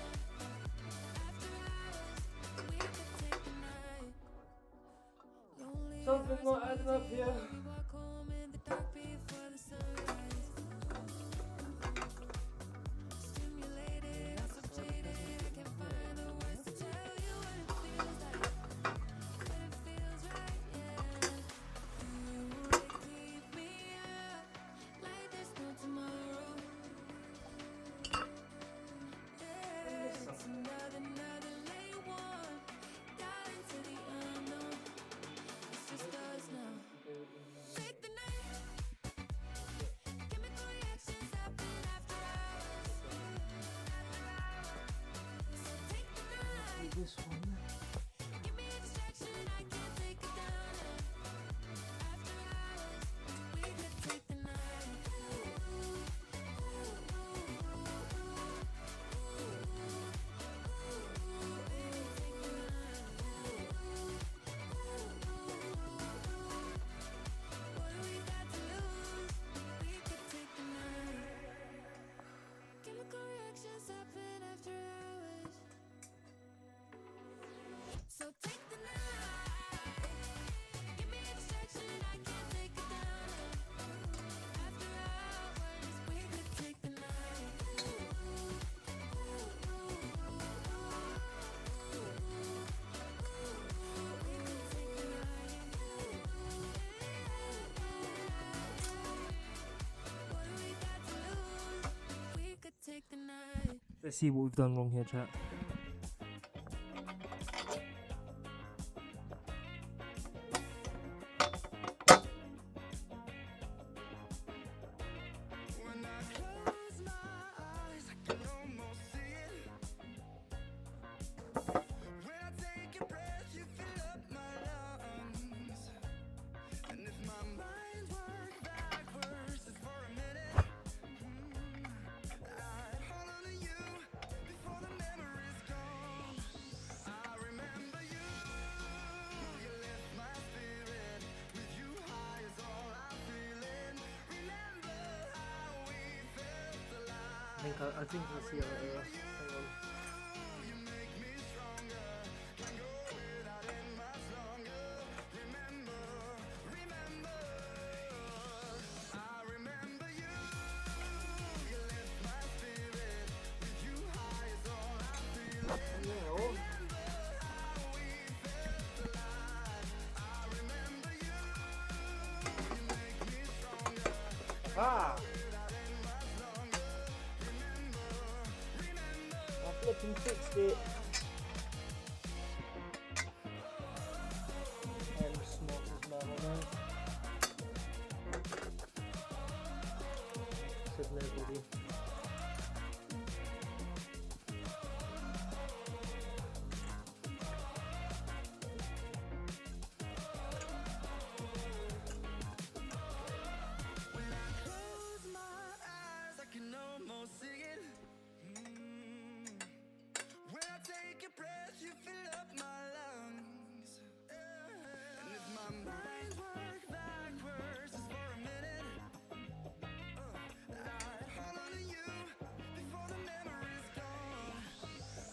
[SPEAKER 3] After hours, we could take the night. Lonely
[SPEAKER 2] Something's not adding up here.
[SPEAKER 3] we walk home in the dark before the sunrise. Stimulated, I'm so jaded, I can't find the words to tell you what it feels like. But it feels right, yeah. You wanna keep me up like there's no tomorrow. Yeah, it's another late one. Got into the unknown. It's just us now. Take the night. Chemical reactions happen after hours. So take the night.
[SPEAKER 2] this one.
[SPEAKER 3] Give me a distraction and I can take it down. After hours, we could take the night. What do we got to lose? We could take the night. Chemical reactions happen after hours.
[SPEAKER 2] Let's see what we've done wrong here, chat.
[SPEAKER 1] When I close my eyes, I can almost see it. When I take a breath, you fill up my lungs. And if my mind works backwards just for a minute, I'd hold on to you before the memory's gone. I remember you, you lift my spirit. With you high is all I'm feeling. Remember how we felt alive.
[SPEAKER 2] I think I see it right here. Hang on.
[SPEAKER 1] You make me stronger. Can't go without it much longer. Remember, remember. I remember you. You lift my spirit. With you high is all I'm feeling. Remember how we felt alive. I remember you. You make me stronger.
[SPEAKER 2] Ah!
[SPEAKER 1] Without it much longer. Remember, remember.
[SPEAKER 2] I flipping fixed it. I'm smart as man, I know. Said nobody.
[SPEAKER 1] Close my eyes, I can almost see it. When I take a breath, you fill up my lungs. And if my mind works backwards just for a minute, I'd hold on to you before the memory's gone.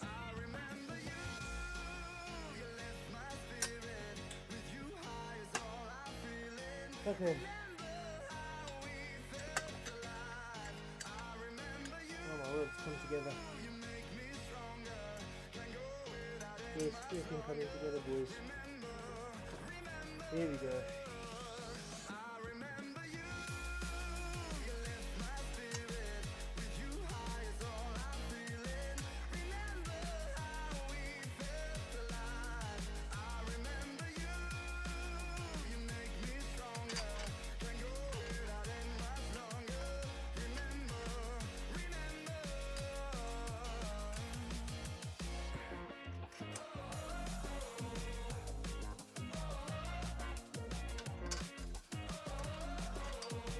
[SPEAKER 1] I remember you, you lift my spirit. With you high is all I'm feeling.
[SPEAKER 2] Okay. Oh my word, it's come together. It's freaking coming together, boys. Here we go.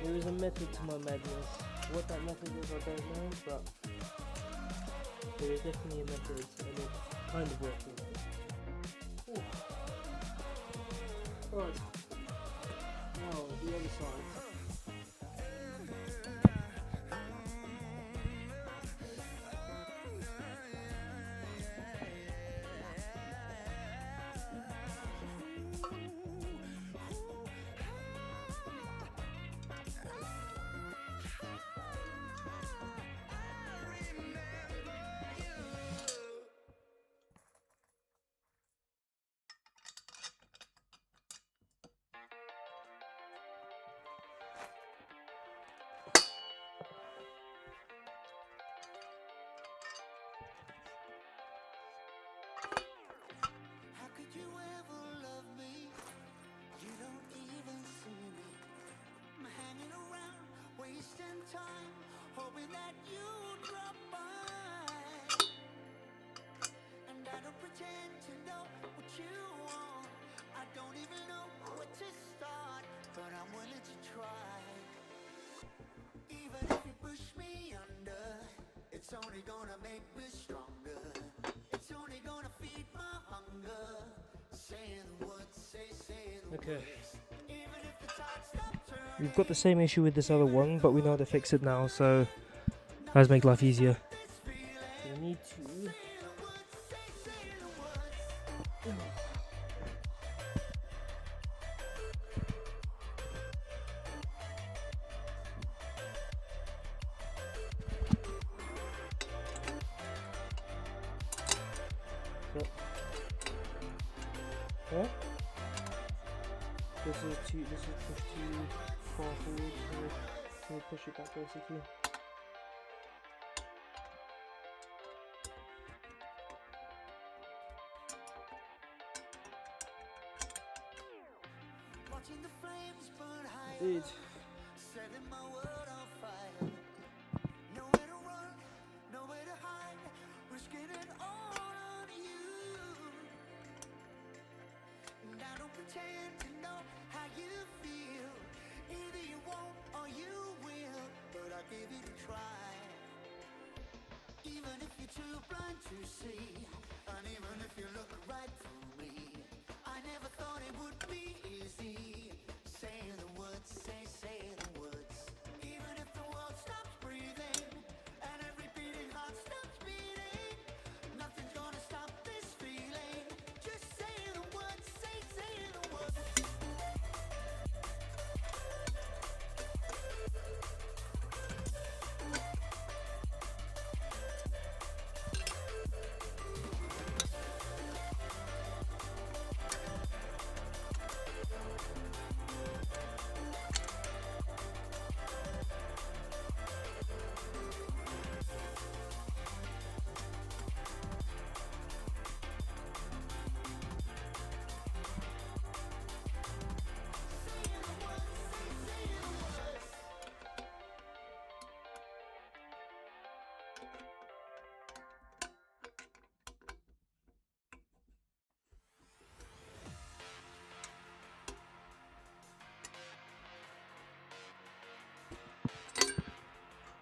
[SPEAKER 2] There is a method to my madness. What that method is, I don't know, but there is definitely a method, and it's kind of working. Ooh. Right. Now, the other side.
[SPEAKER 1] How could you ever love me? You don't even see me. I'm hanging around, wasting time, hoping that you drop by. And I don't pretend to know what you want. I don't even know where to start, but I'm willing to try. Even if you push me under, it's only gonna make me stronger. It's only gonna feed my hunger. Saying the words, say the
[SPEAKER 2] Okay.
[SPEAKER 1] words. Even if the tide stops turning.
[SPEAKER 2] We've got the same issue with this other one, but we know how to fix it now, so let's make life easier. We need to. Huh? This is pushed too far forward, so we'll push it back basically.
[SPEAKER 4] Watching the flames burn higher,
[SPEAKER 2] Dude.
[SPEAKER 4] setting my world on fire. Nowhere to run, nowhere to hide, risking it all on you. And I don't pretend to know how you feel. Either you won't or you will, but I'll give it a try. Even if you're too blind to see, and even if you look right through me, I never thought it would be easy. Say the words, say the words. Even if the world stops breathing, and every beating heart stops beating, nothing's gonna stop this feeling. Just say the words, say the words.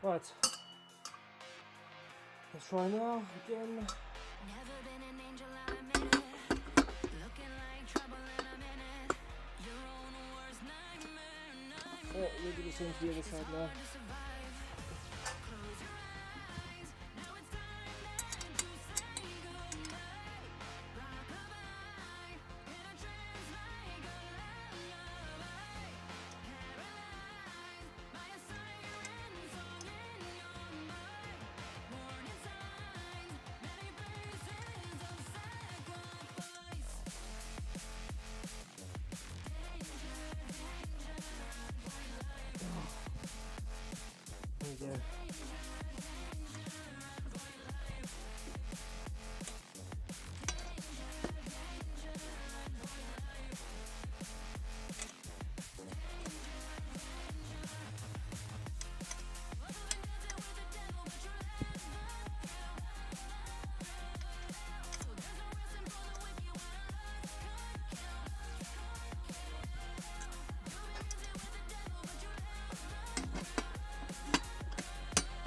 [SPEAKER 2] Right. Let's try now again.
[SPEAKER 3] Never been an angel, I'll admit it. Looking like trouble in a minute. Your own worst nightmare.
[SPEAKER 2] Oh, we'll do the same to the other side now.
[SPEAKER 3] To survive. Close your eyes. Now it's time then to say goodbye. Rockabye. In a trance like a lullaby. Paralyzed by a siren song in your mind. Warning signs, many faces of sacrifice.
[SPEAKER 2] There we go.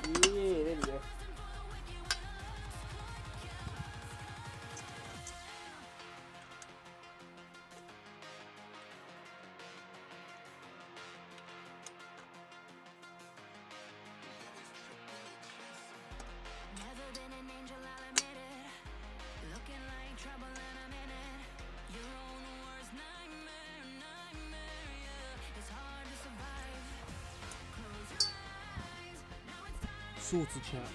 [SPEAKER 2] Yeah, there we go.
[SPEAKER 3] Never been an angel, I'll admit it. Looking like trouble in a minute. Your own worst nightmare, yeah. It's hard to survive. Close your eyes. Now it's time
[SPEAKER 2] Sort of chat.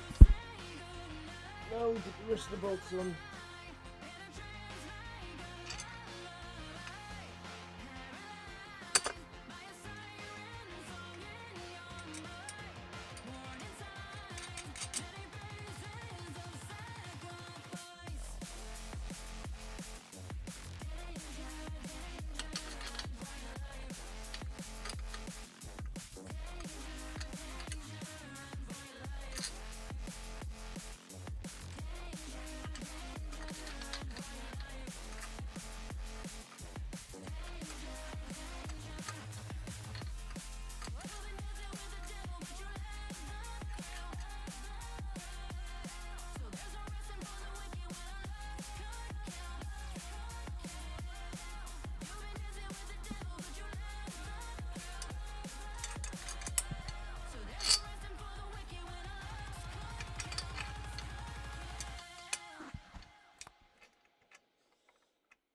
[SPEAKER 2] No, get the rest of the bolts on.
[SPEAKER 3] by a siren song in your mind. Warning signs, many faces of sacrifice.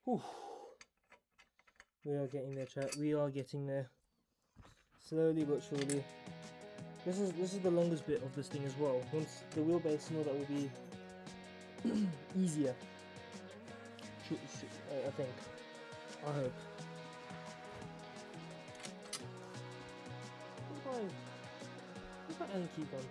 [SPEAKER 2] Whew. We are getting there, chat. We are getting there. Slowly but surely. This is the longest bit of this thing as well. Once the wheelbase and all that will be easier. I think. I hope. What about Anki gone?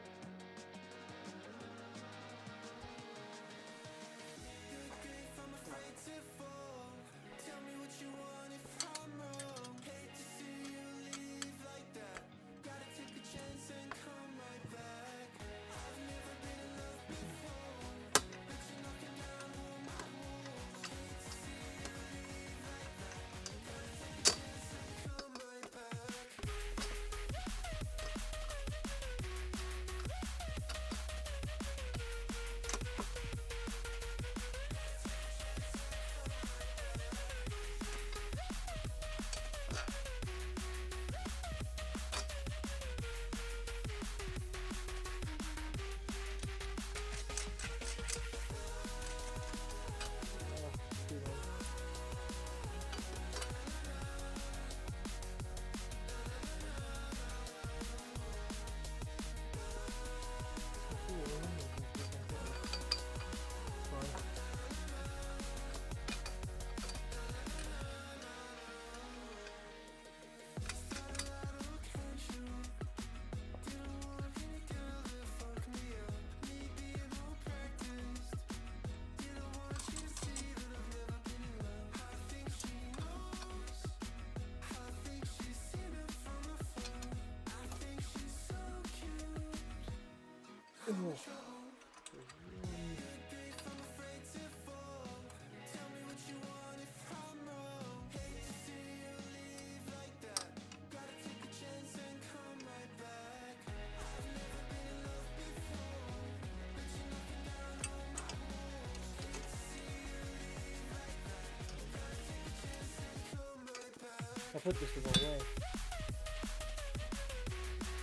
[SPEAKER 5] I put this the wrong way.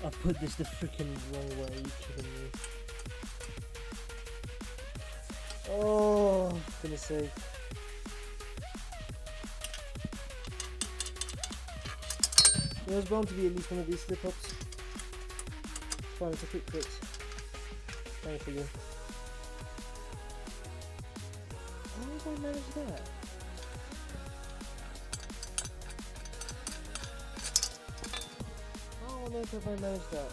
[SPEAKER 5] I put this the freaking wrong way, you kidding me? Oh, goodness sake. There's bound to be at least one of these slip-ups. Fine, it's a quick fix. Thankfully. How did I manage that? How on earth have I managed that?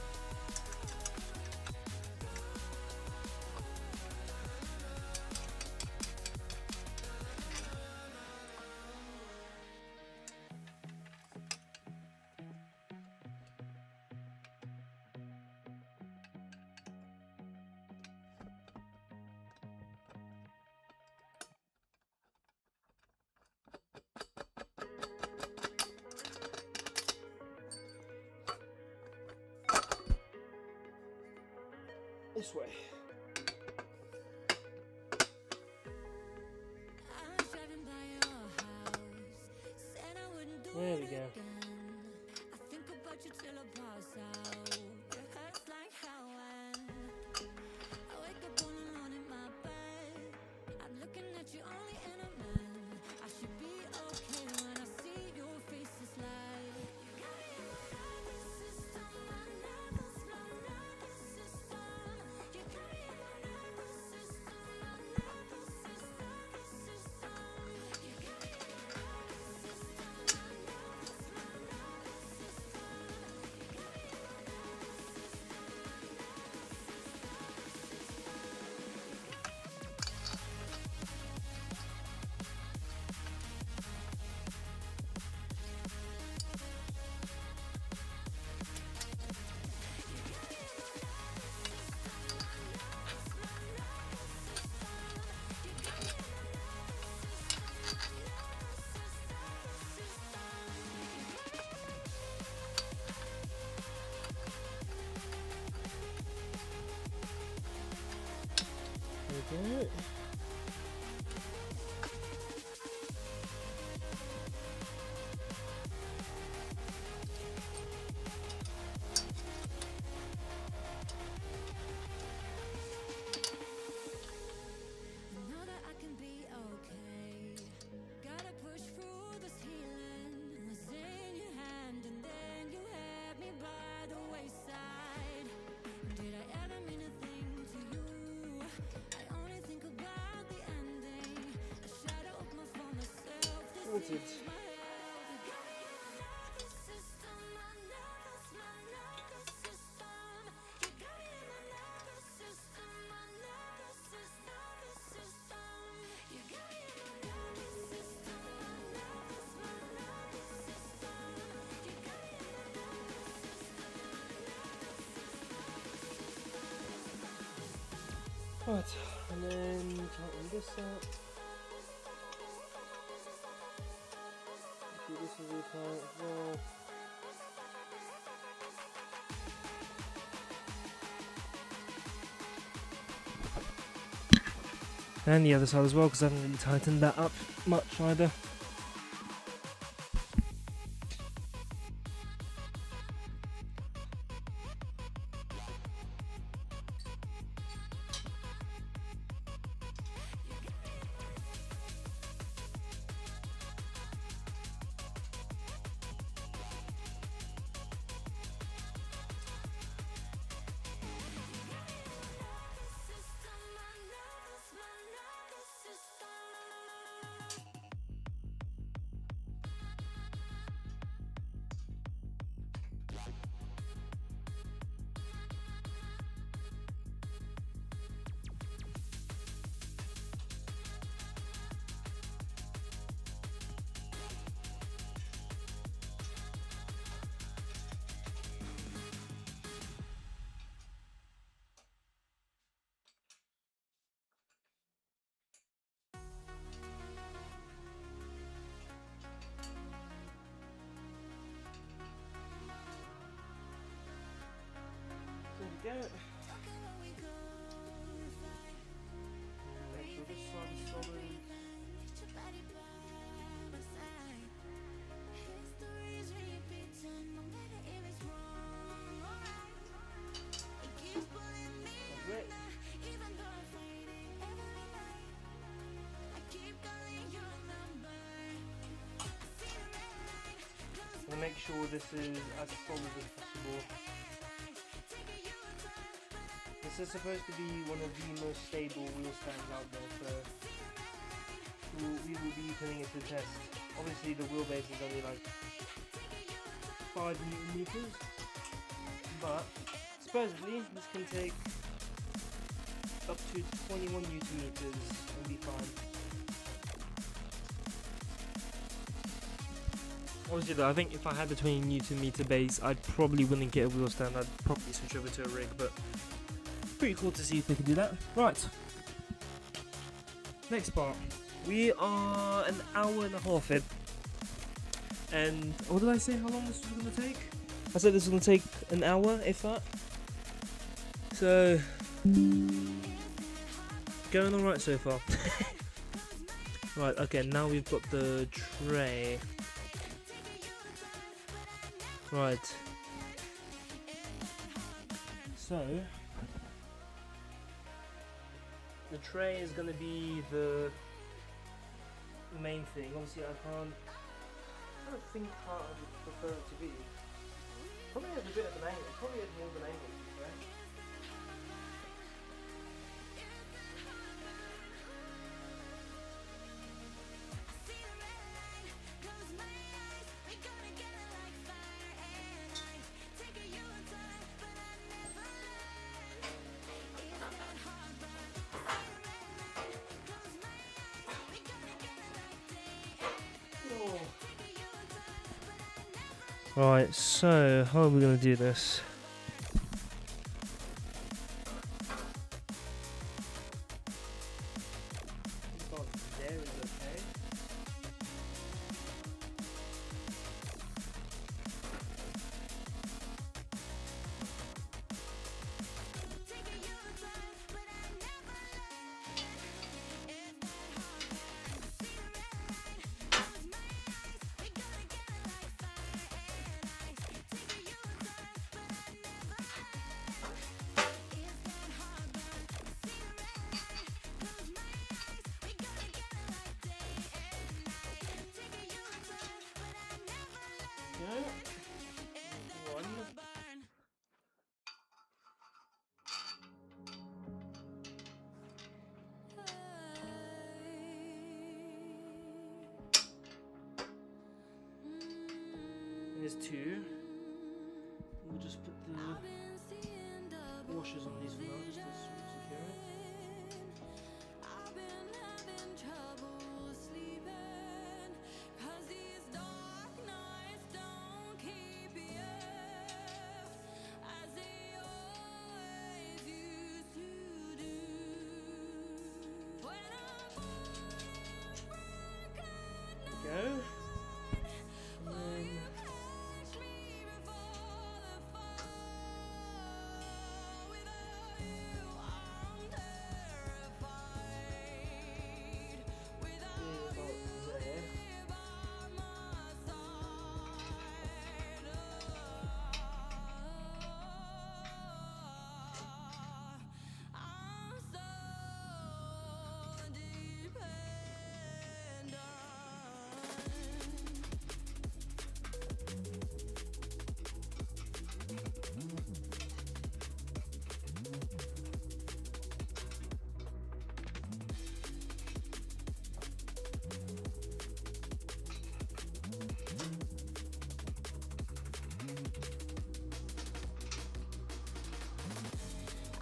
[SPEAKER 5] This way. There we go. Okay. Sorted. Right, and then tighten this up. Do this as we tight as well. And the other side as well, because I haven't really tightened that up much either. There we go. Make sure this side is solid. We'll make sure this is as solid as possible. This is supposed to be one of the most stable wheel stands out there, so we will be putting it to the test. Obviously the wheelbase is only like 5 Newton meters, but supposedly this can take up to 21 Newton meters and be fine. Obviously though, I think if I had the 20 Newton meter base, I probably wouldn't get a wheel stand. I'd probably switch over to a rig, but pretty cool to see if they can do that. Right. Next part. We are an hour and a half in. And what did I say how long this was going to take? I said this was going to take an hour, if that. So, going alright so far. Right, okay, now we've got the tray. Right. So, the tray is going to be the main thing. Obviously, I don't think how I would prefer it to be. Probably at a bit of an angle. Probably at more of an angle, to be fair. Right, so how are we going to do this? There is okay. One. There's two. We'll just put the washers on these for now, just to secure it.
[SPEAKER 3] I've been having trouble sleeping, 'cause these dark nights don't keep you as they always used to do. When I'm
[SPEAKER 5] Go.
[SPEAKER 3] will you catch me before the fall? Without you, I'm terrified. Without
[SPEAKER 5] About there.
[SPEAKER 3] you by my side, I'm so dependent.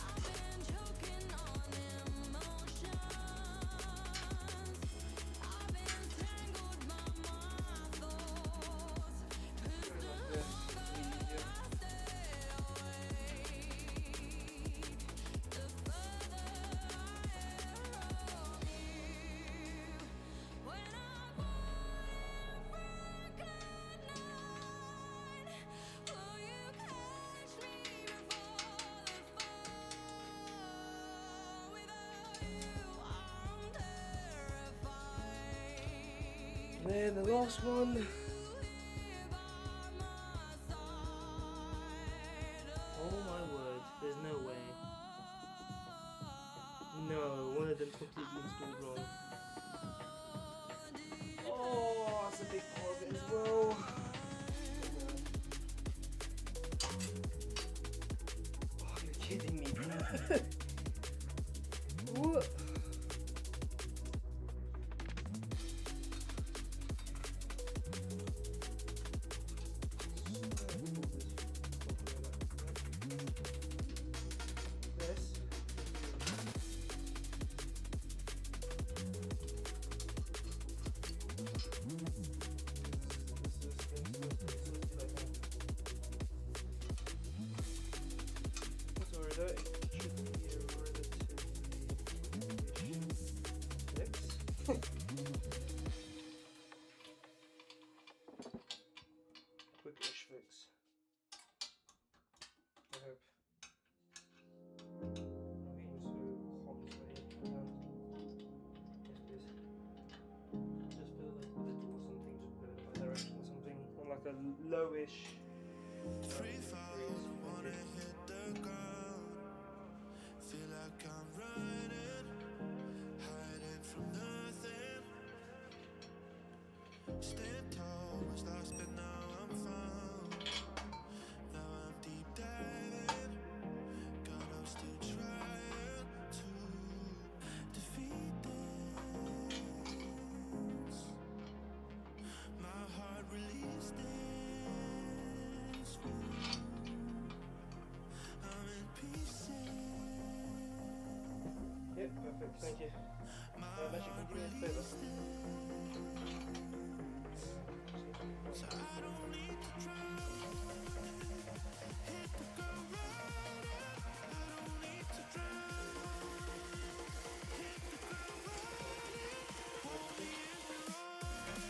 [SPEAKER 3] I've been choking on emotions. I've been tangled by my thoughts. 'Cause the longer I stay awake, the further I err on you. When I'm wandering for a good night, will you catch me before the fall? Without you, I'm terrified.
[SPEAKER 5] Then the last one.
[SPEAKER 3] Here by my side.
[SPEAKER 5] Oh my word, there's no way. No, one of them completely installed wrong. Oh, that's a big part of it as well. Quick-ish fix. I hope. I'm getting so hot and sweaty. Yes, please. Just feel like a little something just blowing in my direction or something. On like a lowish.
[SPEAKER 4] Free fall, wanna hit the ground. Feel like I'm running, hiding from nothing. Stand tall, was lost but now I'm found. Now I'm deep diving, God I'm still trying to defeat this. My heart released this. I'm in pieces.
[SPEAKER 5] Yep, perfect, thank you. Magic, can you do me a favour?
[SPEAKER 4] So I don't need to drown. Hit the ground running. I don't need to drown. Hit the ground running. Hold me in your arms.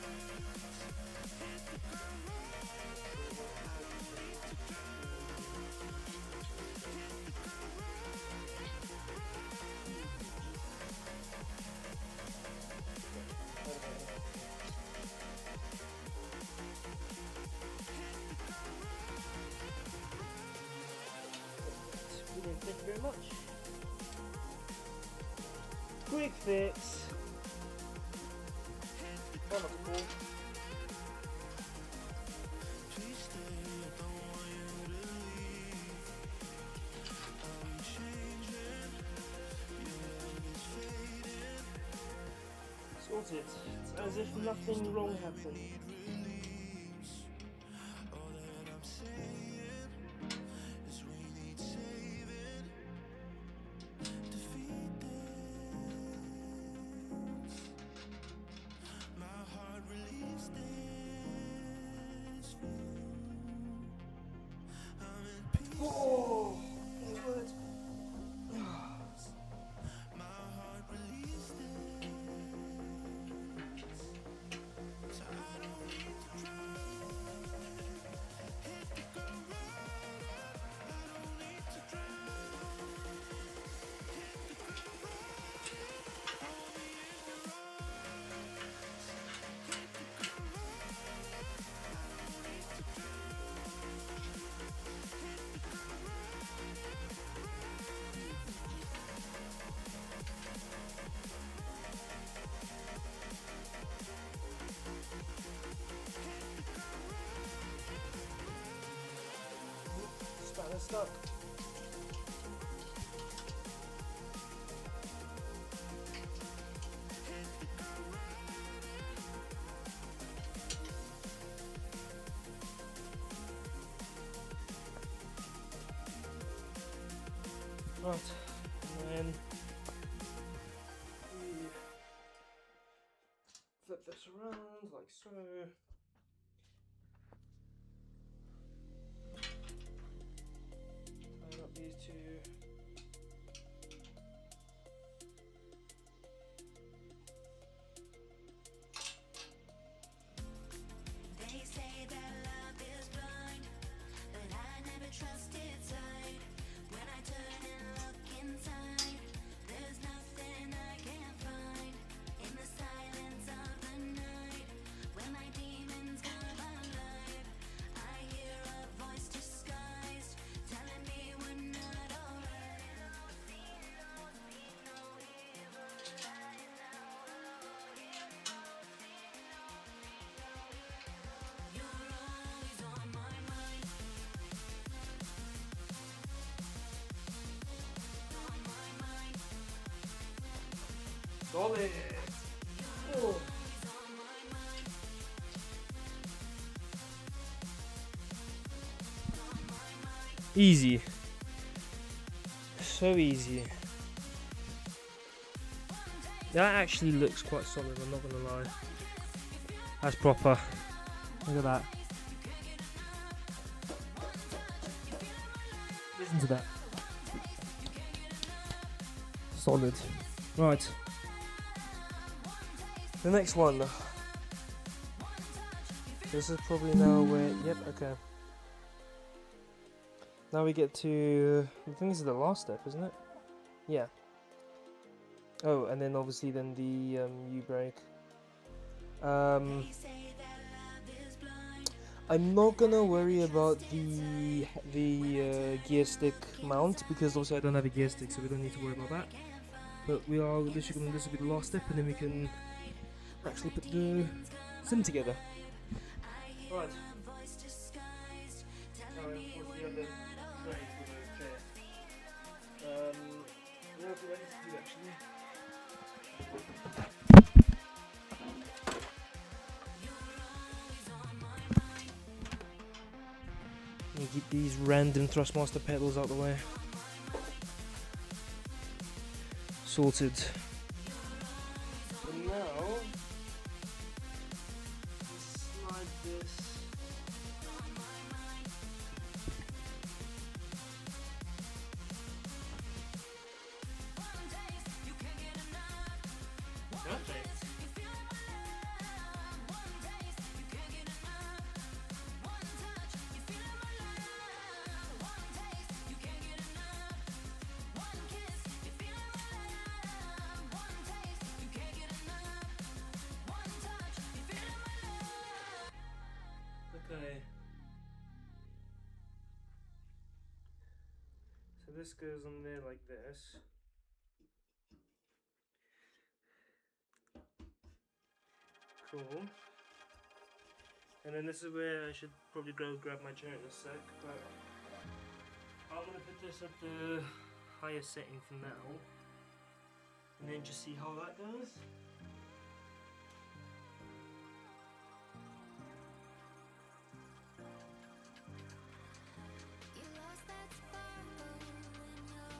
[SPEAKER 4] Hit the ground running. I don't need to drown. Hit the ground
[SPEAKER 5] Brilliant, thank you very much. Quick fix. Wonderful.
[SPEAKER 4] Please stay, I don't want you to leave. I'm changing, your love is fading.
[SPEAKER 5] Sorted. It's as if nothing wrong happened.
[SPEAKER 4] Release. All that I'm saying is we need saving. Defeat this. My heart released this. I'm in peace.
[SPEAKER 5] Oh, it hurts.
[SPEAKER 4] My heart released it. So I don't need to drown. Hit the ground running. I don't need to drown. Hit the ground running. Hold me in your arms. Hit the ground running. I don't need to drown. Hit the ground
[SPEAKER 5] Spanner stuck. Right, and then we flip this around like so. Tie up these two.
[SPEAKER 3] They say that love is blind, but I never trusted sight. When I turn and look inside, there's nothing I can't find. In the silence of the night, when my demons come alive, I hear a voice disguised, telling me we're not alright. You're always on my mind. On my mind.
[SPEAKER 5] Solid. Oh.
[SPEAKER 3] On my mind. On my mind.
[SPEAKER 5] Easy. So easy. That actually looks quite solid, I'm not gonna lie. That's proper. Look at that. Listen to that. Solid. Right. The next one. This is probably now where. Yep, okay. Now we get to. I think this is the last step, isn't it? Yeah. Oh, and then obviously then the U brake. I'm not gonna worry about the gear stick mount because also I don't have a gear stick, so we don't need to worry about that. But we are literally gonna. This will be the last step, and then we can actually put the sim together. Right. Get these random Thrustmaster pedals out the way. Sorted. And now, slide this. Okay. Okay. So this goes on there like this. Cool. And then this is where I should probably go grab my chair in a sec, but I'm gonna put this at the highest setting for now. And then just see how that goes.
[SPEAKER 3] You lost that sparkle in your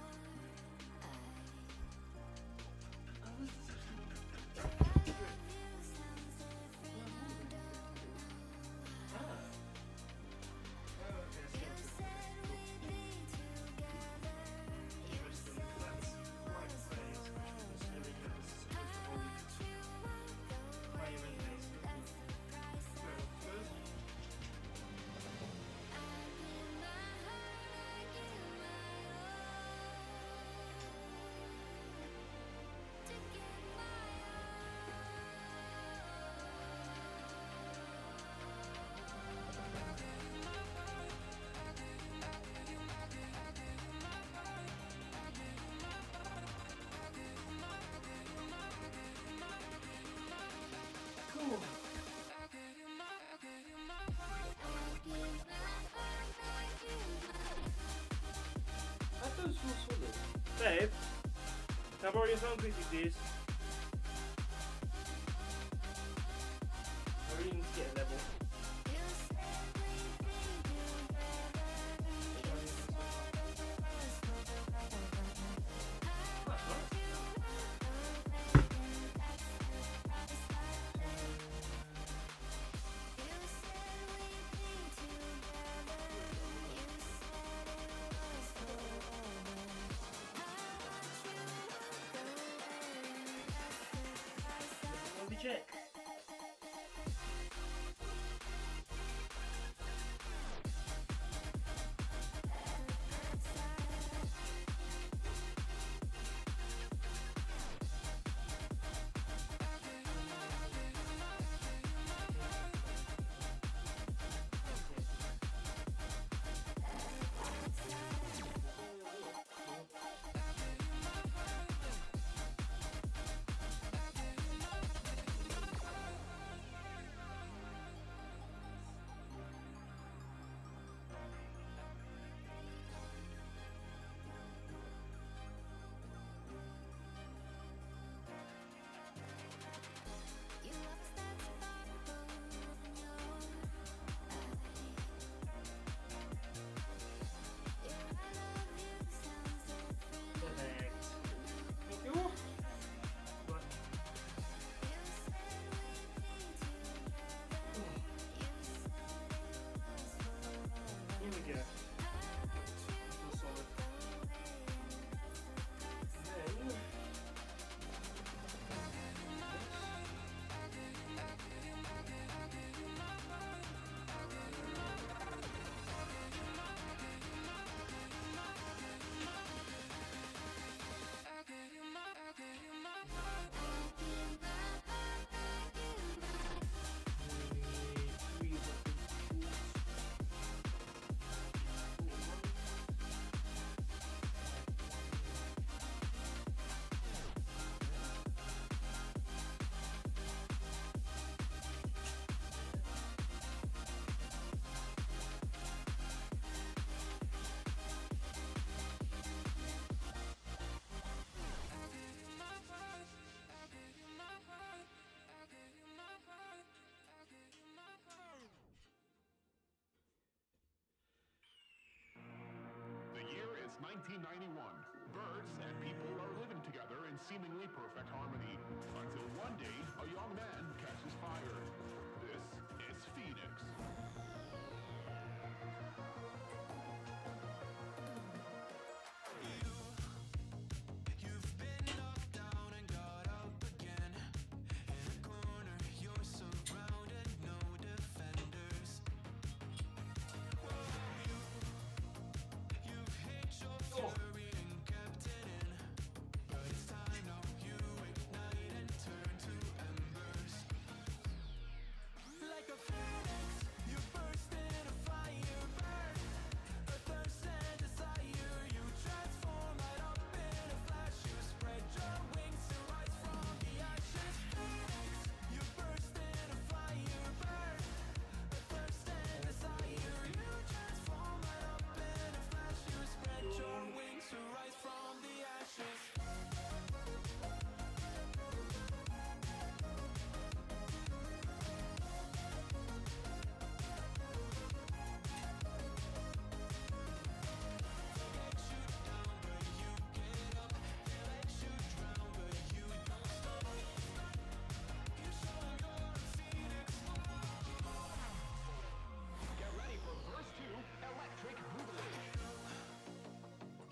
[SPEAKER 5] That feels so solid. Babe, can I borrow your phone quickly, please? I really need to get a level. Let me check.
[SPEAKER 6] 1991. Birds and people are living together in seemingly perfect harmony. Until one day, a young man catches fire. This is Phoenix.
[SPEAKER 1] You've been knocked down and got up again. In a corner, you're surrounded, no defenders. You've hid your fury and kept it in. But it's time now, you ignite and turn to embers. Like a phoenix, you burst in a fire, burn. A thirst and desire, you transform right up in a flash. You spread your wings to rise from the ashes. Phoenix, you burst in a fire, burn. A thirst and desire, you transform right up in a flash. You spread your wings to rise from the ashes.
[SPEAKER 6] Get ready for verse 2, Electric Boogaloo.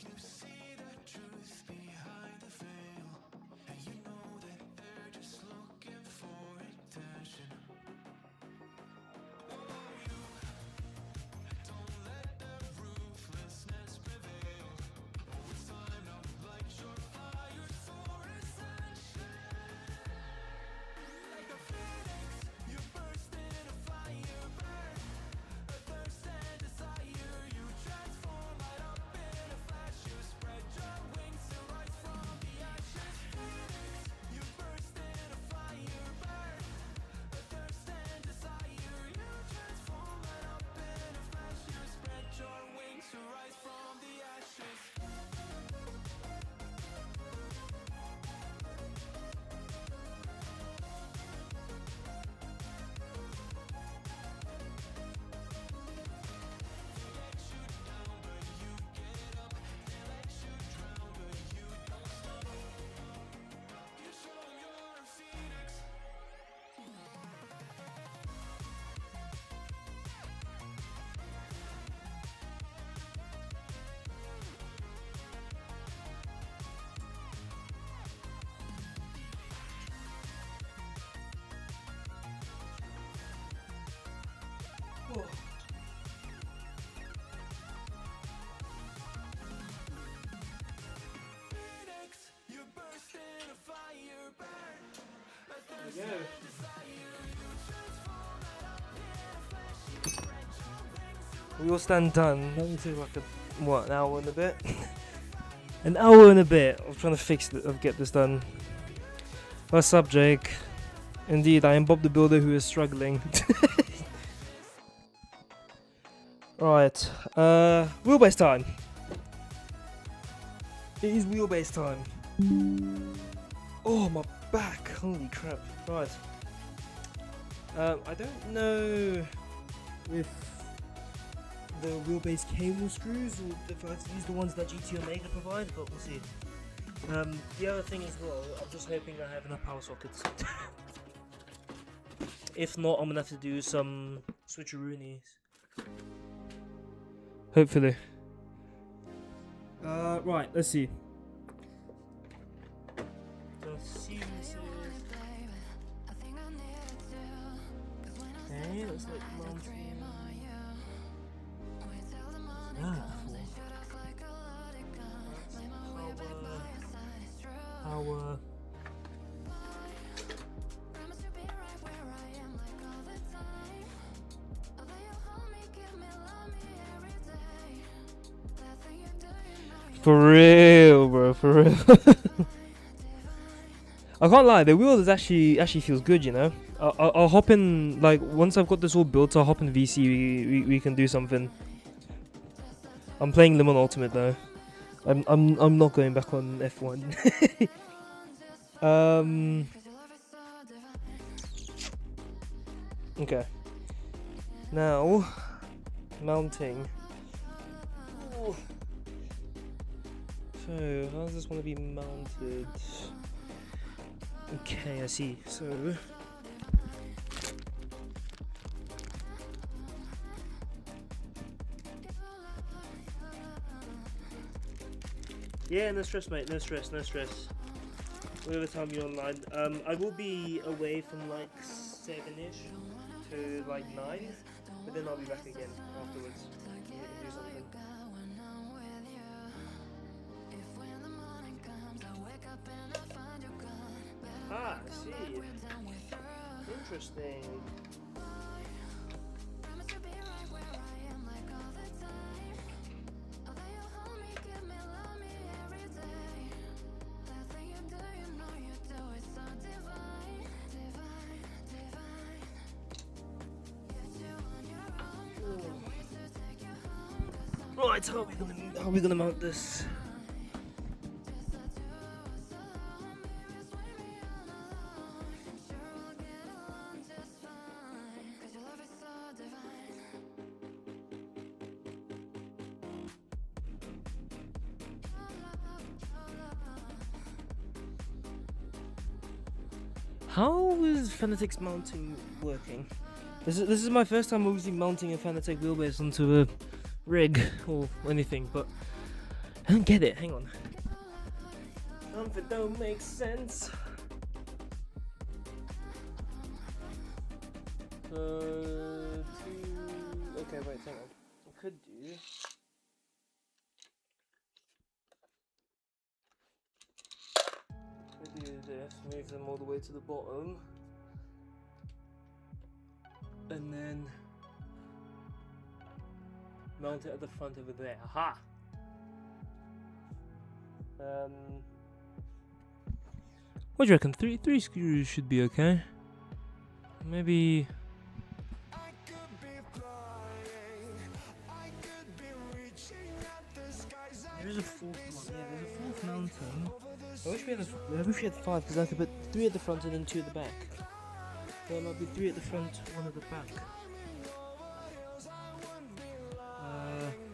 [SPEAKER 1] You see the truth behind the veil, and you know that they're just looking for attention. Oh, you don't let their ruthlessness prevail. Oh, it's time now, light your fires for ascension. Like a phoenix, you burst in a fire, burn. A thirst and desire, you transform right up in a flash. You spread your wings to rise from the ashes. Phoenix, you burst in a fire, burn. A thirst and desire, you transform right up in a flash. You spread your wings to rise from the ashes. You show you're a phoenix. Phoenix, you burst in a fire, burn. A thirst
[SPEAKER 5] There we go.
[SPEAKER 1] and desire, you transform right up in a flash. You spread your wings to
[SPEAKER 5] We all stand done. That will take like an hour and a bit. An hour and a bit of trying to get this done. What's up, Jake? Indeed, I am Bob the Builder who is struggling. Right, wheelbase time. It is wheelbase time. Oh, my back! Holy crap! Right. I don't know if the wheelbase cable screws or if I have to use the ones that GT Omega provide, but we'll see. The other thing as well, I'm just hoping I have enough power sockets. If not, I'm gonna have to do some switcheroonies. Hopefully. Right, let's see. Okay, let's like mountain. Power. For real, bro, for real. I can't lie, the wheel is actually feels good, you know. I'll hop in, like, once I've got this all built, I'll hop in VC. We can do something. I'm playing Limon Ultimate though. I'm not going back on F1. Okay. Now, mounting. Ooh. So, how's this want to be mounted? Okay, I see. So, yeah, no stress, mate. No stress, no stress. Whatever time you're online. I will be away from like 7ish to like 9, but then I'll be back again afterwards. Yeah, do something. Ah, I see. Interesting. Right, how are we gonna mount this? How is Fanatec's mounting working? This is my first time obviously mounting a Fanatec wheelbase onto a rig or anything, but I don't get it. Hang on. Something don't make sense. Okay, wait, hang on. I could do. I do this, move them all the way to the bottom, and then mount it at the front over there. Aha! What do you reckon? Three screws should be okay. Maybe. There's a fourth one. Yeah, there's a fourth mountain. I wish we had 5 because I could put 3 at the front and then 2 at the back. There might be 3 at the front, 1 at the back.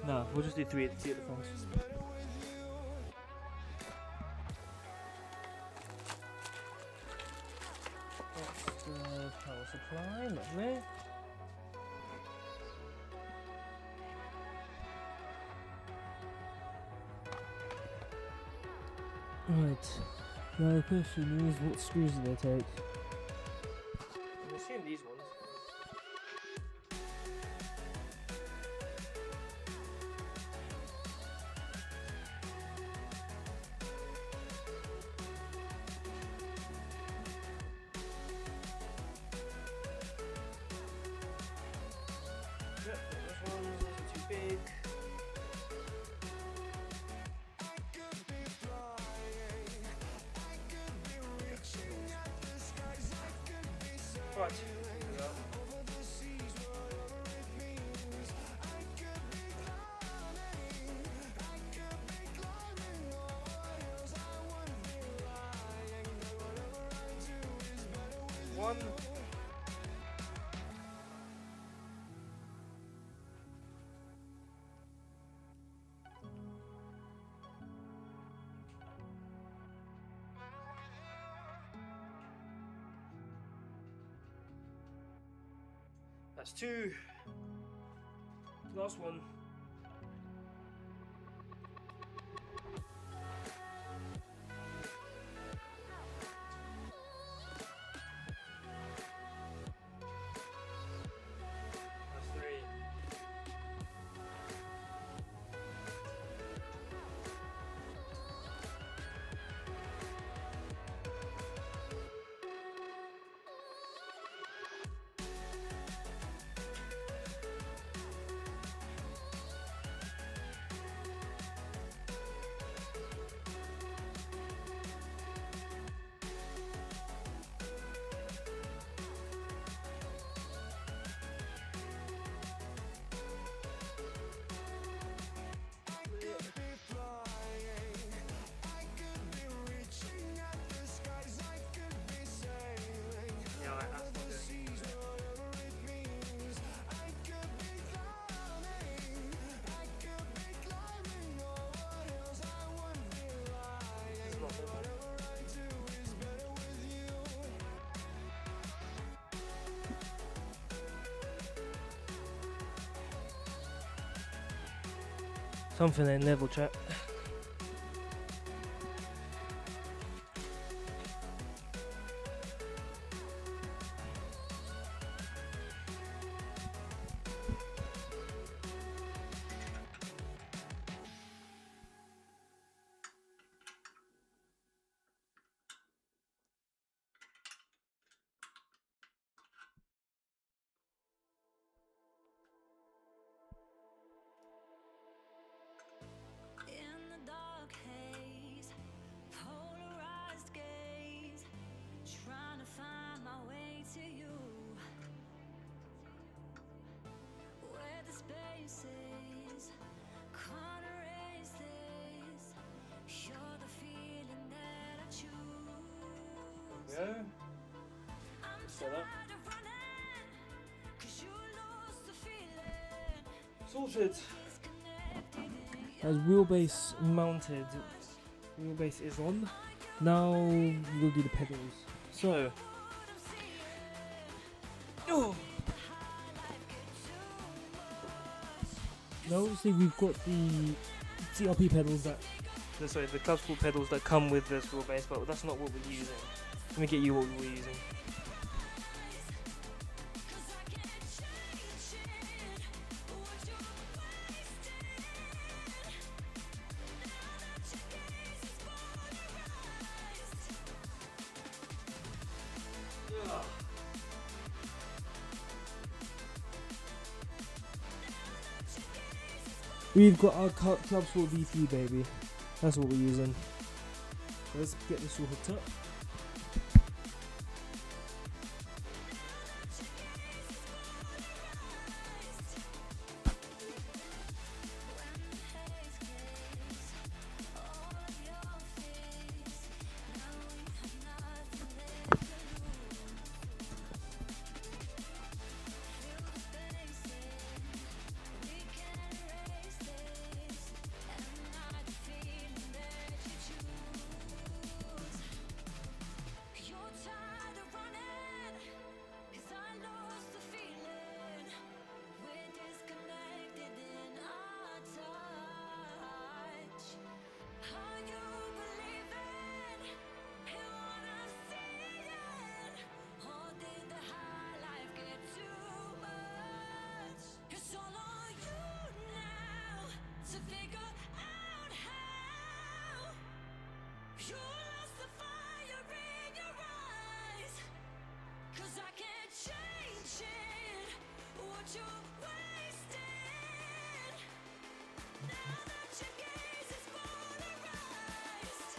[SPEAKER 5] No, we'll just do 3 at the front. That's the power supply, lovely. Right, now the question is, what screws do they take? I'm assuming these ones. Yep, those ones are too big. Right. One. That's 2. Last one. That's 3. Something ain't level, chat.
[SPEAKER 3] In the dark haze, polarized gaze, trying to find my way to you. Where the spaces can't erase this. You're the feeling that I choose.
[SPEAKER 5] Yeah.
[SPEAKER 3] I'm
[SPEAKER 5] So that-
[SPEAKER 3] tired of running, 'cause you lost the feeling.
[SPEAKER 5] Sorted.
[SPEAKER 3] Disconnected in
[SPEAKER 2] As wheelbase,
[SPEAKER 5] Mounted. Wheelbase is on.
[SPEAKER 2] now we'll do the pedals.
[SPEAKER 5] So. Oh.
[SPEAKER 2] Now obviously we've got the TRP pedals that
[SPEAKER 5] Sorry, the Club Sport pedals that come with this wheelbase, but that's not what we're using. Let me get you what we're using.
[SPEAKER 2] we've got our Club Sport V3, baby. That's what we're using. So let's get this all hooked up.
[SPEAKER 3] It's all on you now to figure out how you lost the fire in your eyes. 'Cause I can't change it, what you wasted. Now that your gaze is polarized.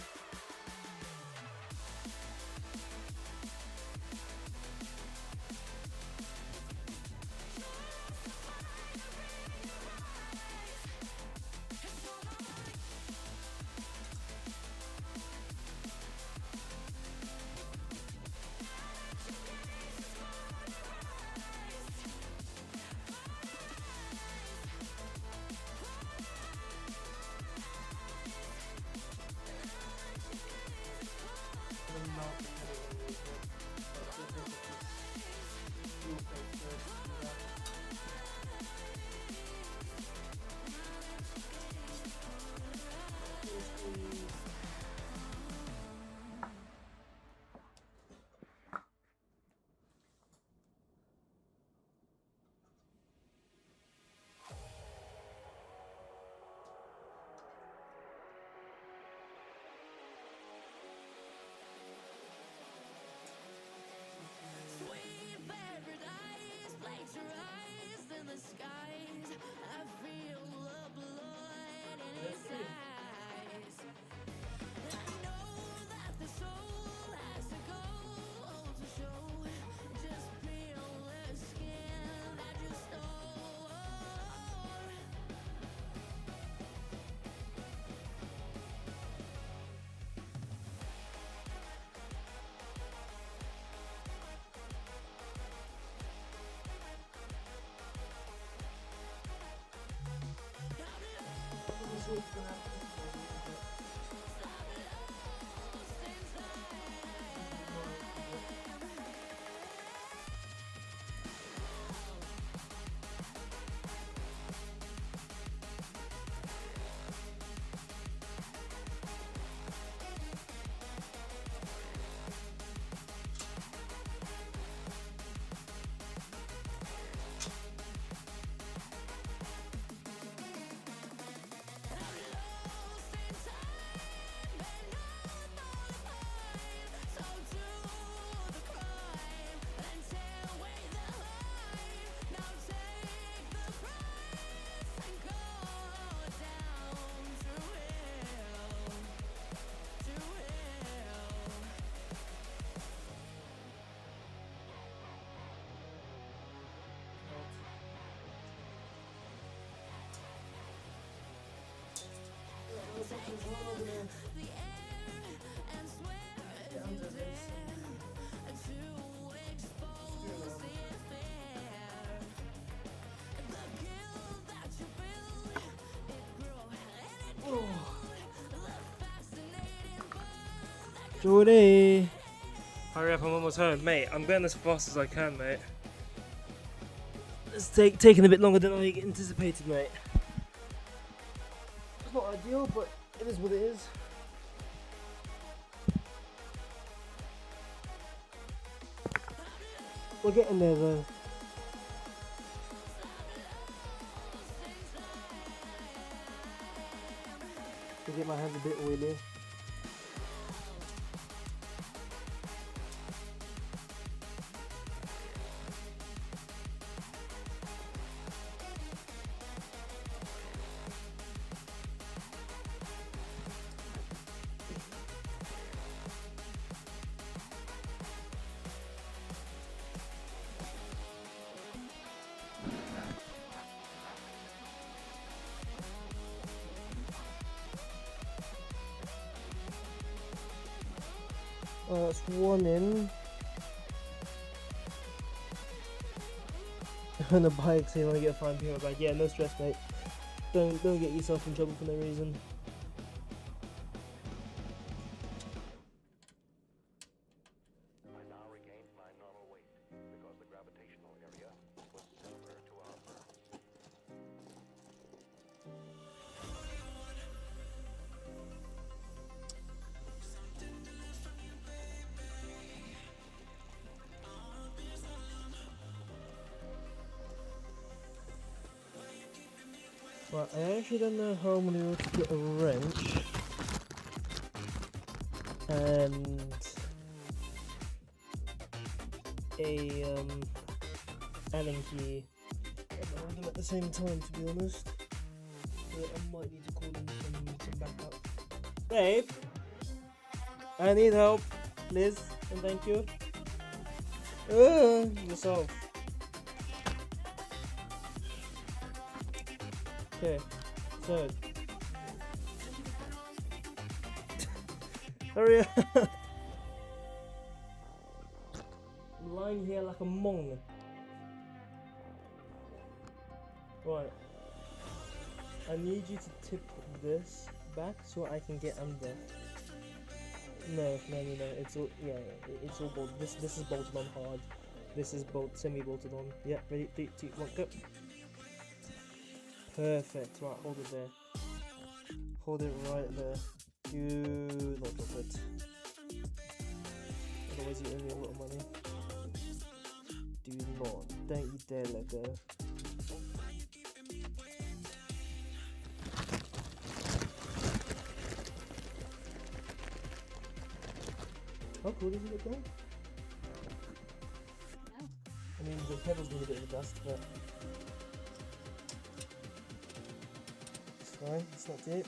[SPEAKER 2] Jordy!
[SPEAKER 5] Hurry up, I'm almost home. Mate, I'm going as fast as I can, mate.
[SPEAKER 2] It's taking a bit longer than I anticipated, mate. It's not ideal, but it is what it is. We're getting there though. I get my hands a bit oily. That's one in. On the bike, so you want to get a fine PR bag. Yeah, no stress, mate. Don't get yourself in trouble for no reason.
[SPEAKER 6] I now regained my normal weight because the gravitational area was similar to our Earth.
[SPEAKER 2] Right, I actually don't know how I'm going to get a wrench and a Allen key hold them at the same time, to be honest. But I might need to call in some backup. Babe, I need help, please, and thank you. Yourself. Okay, so hurry up. I'm lying here like a mong. Right. I need you to tip this back so I can get under. No. It's all it's all bolted. This is bolted on hard. This is semi-bolted on. Yeah, ready? 3, 2, 1, go. Perfect. Right, hold it there. Hold it right there. Do not drop it. Otherwise you owe me a lot of money. Do not. Don't you dare let go. How cool does it look going? I mean, the pedals need a bit of a dust, but it's fine, it's not deep.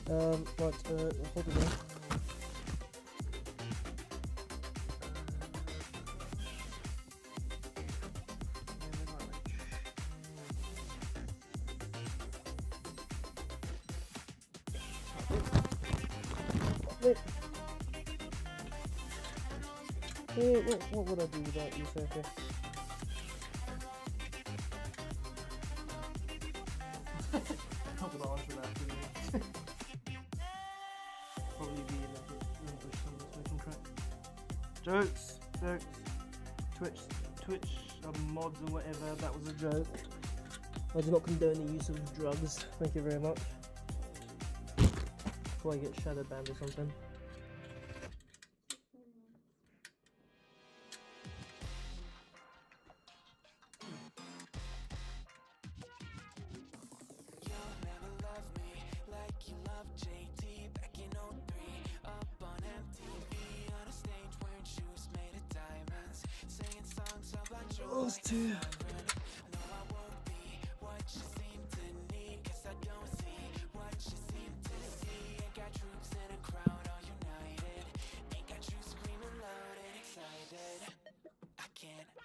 [SPEAKER 2] Right, hold it there. What would I do without you, Sophie? How would I answer that today? Probably be like a ambush somewhere so I can crack. Jokes. Twitch mods or whatever, that was a joke. I do not condone the use of drugs, thank you very much. Before I get shadow banned or something. Those two.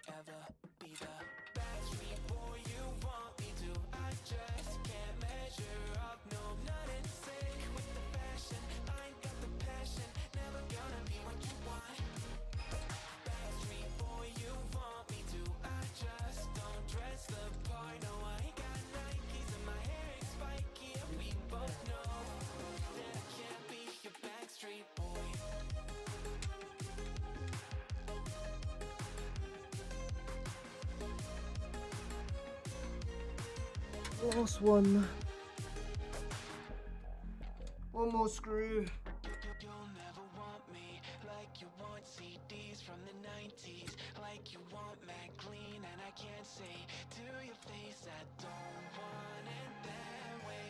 [SPEAKER 1] Ever be the best boy you want me to. I just
[SPEAKER 5] Last one. One more screw.
[SPEAKER 1] You'll never want me like you want CDs from the 90s, like you want Mac Clean, and I can't say to your face I don't want it that way.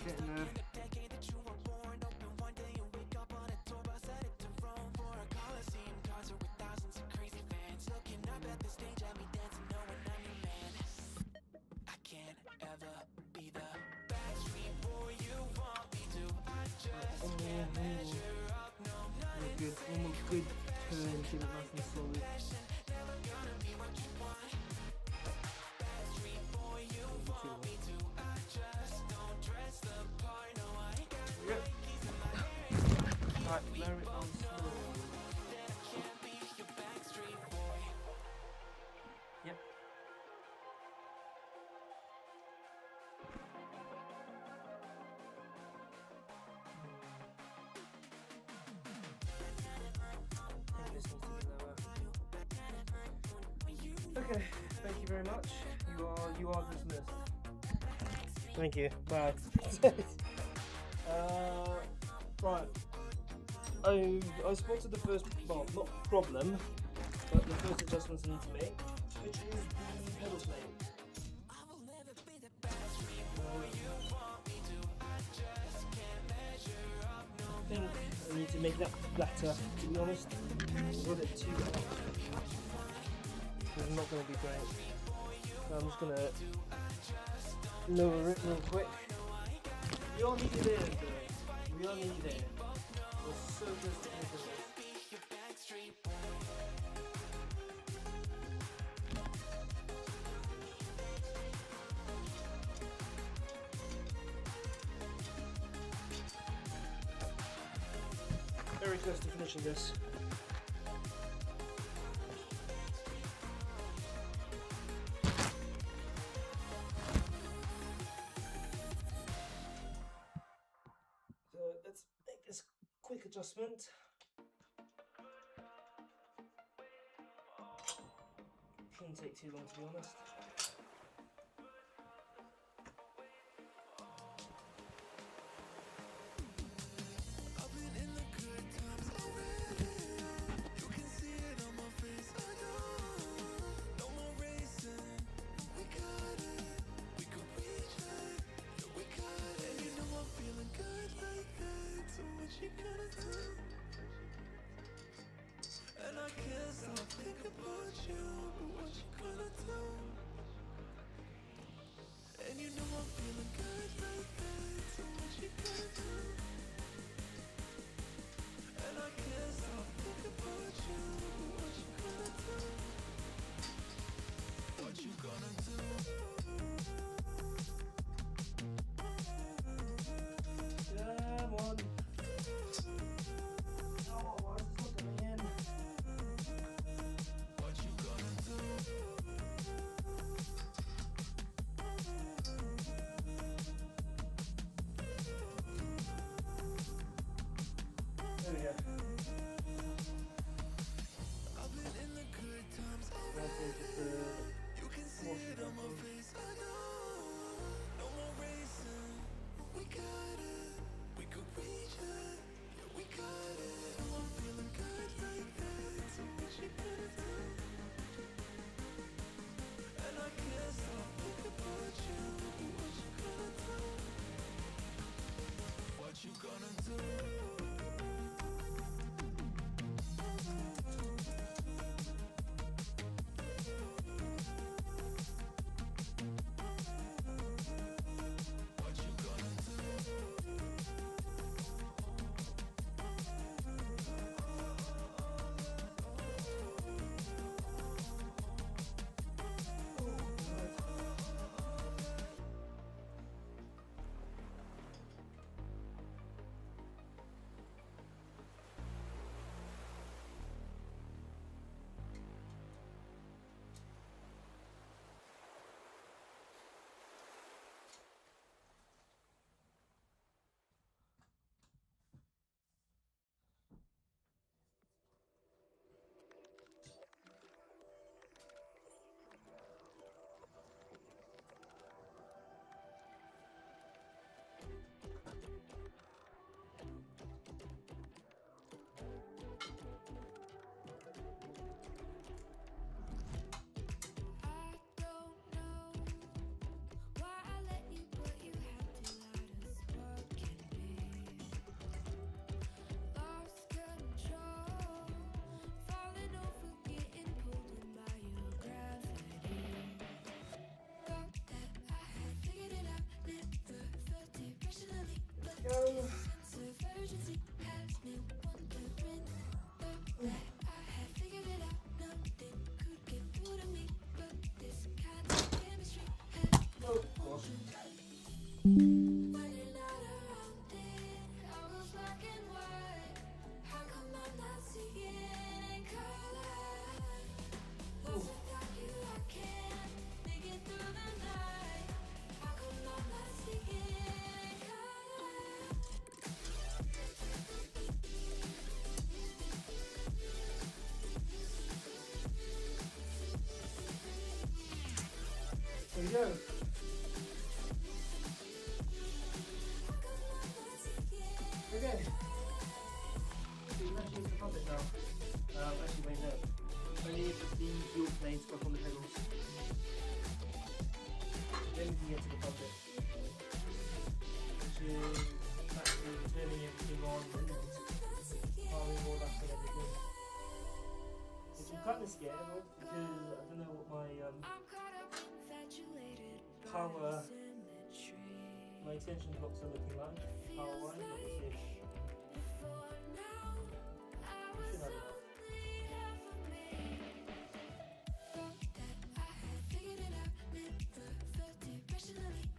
[SPEAKER 5] Getting there.
[SPEAKER 1] Decade that you were born, open one day you wake up on a tour bus headed to Rome for a Coliseum concert with thousands of crazy fans looking up at the stage at me dancing, knowing I'm your man. I can't ever be the Backstreet Boy you want me to. I just can't measure up, no, not
[SPEAKER 5] Very good. One more good turn, keep it nice and solid.
[SPEAKER 1] never gonna be what you want. Backstreet Boy you want me to. I just don't dress the part, no, I ain't got
[SPEAKER 5] Yep. Right, lower it on slow.
[SPEAKER 1] can't be your Backstreet Boy.
[SPEAKER 5] Yep. Okay, thank you very much. You are dismissed. Thank you. Bye. Right. I spotted the first, well, not problem, but the first adjustments I need to make, which is the pedal plate. I think I need to make that flatter, to be honest. I got it too up. It's not going to be great. So I'm just going to lower it real quick. We are nearly there, though. We are nearly there. We're so close to the this. Very close to finishing this. So let's make this quick adjustment. Shouldn't take too long, to be honest. Come on. Oh, why is this not coming in? go. Oh gosh. There we go. Okay. So you actually need to pump it now. Actually, wait, no. I need the dual plates back on the pedals. Then we can get to the pump it. Which is actually turning everything on and powering all that and everything. Which I'm kind of scared of because I don't know what my power, my extension blocks are looking like, power wise, but we'll see. We should have enough.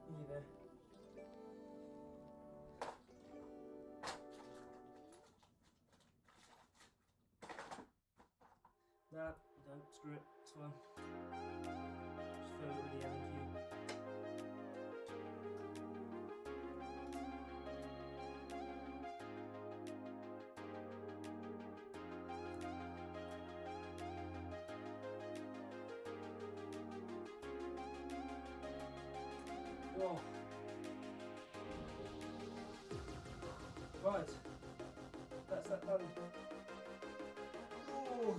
[SPEAKER 5] Either. Nah, don't screw it, it's fine. Just fill it with the Allen key. Whoa. Right, that's that done. Oh.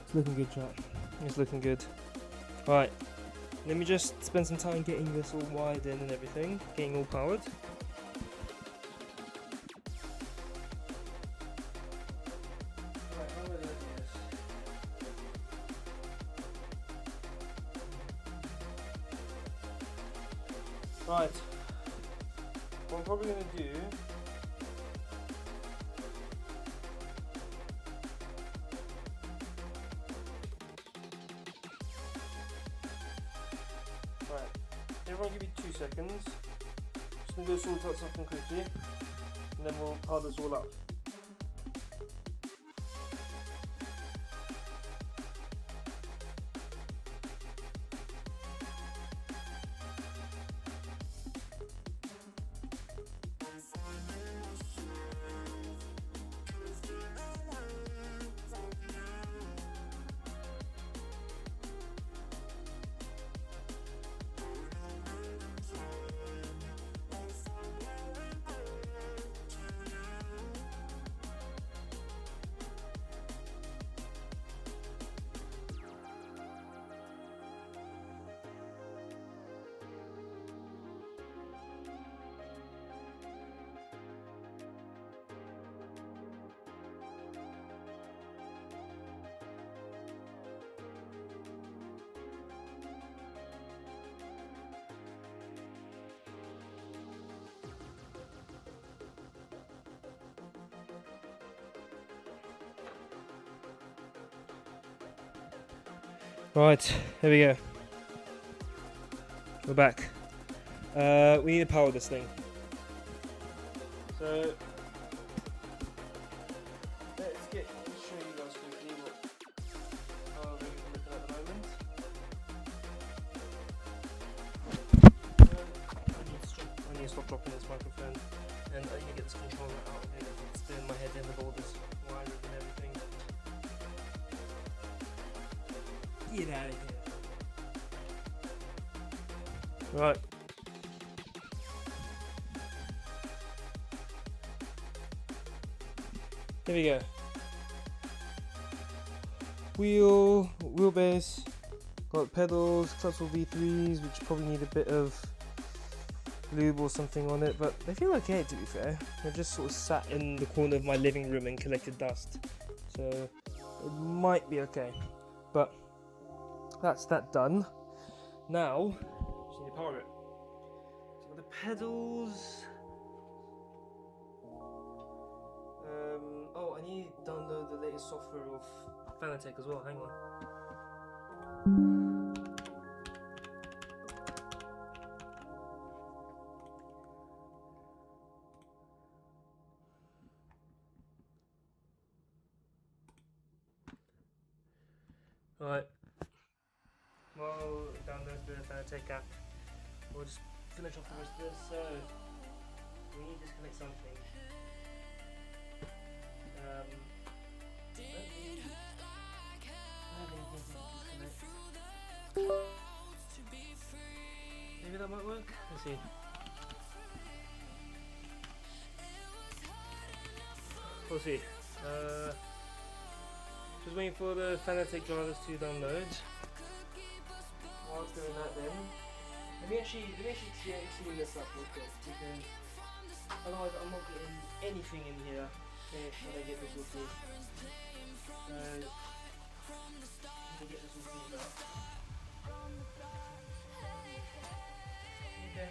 [SPEAKER 5] It's looking good, chat. It's looking good. Right, let me just spend some time getting this all wired in and everything, getting all powered. Right, how am I gonna do this? Right, what I'm probably going to do right, everyone give me 2 seconds, just going to go sort out something quickly and then we'll power this all up. Right, here we go. We're back. We need to power this thing. So let's show you guys quickly what power we're looking at the moment. I need to stop dropping this microphone, and I need to get this controller out of here. It's doing my head in with all this wiring and everything. Get out of here. Right. Here we go. Wheelbase, got pedals, Clutchwheel V3s, which probably need a bit of lube or something on it, but they feel okay to be fair. They've just sort of sat in the corner of my living room and collected dust, so it might be okay. But that's that done. Now, just need to power it. So the pedals. Oh, I need to download the latest software of Fanatec as well. Hang on. Right. Well, download the Fanatec app. We'll just finish off the rest of this. So we need to disconnect something. Maybe that might work. Let's see. We'll see. Just waiting for the Fanatec drivers to download. While it's doing that, then let me actually clean this up real quick, because otherwise I'm not getting anything in here when I get this all through. Let me get this all cleaned up. Okay.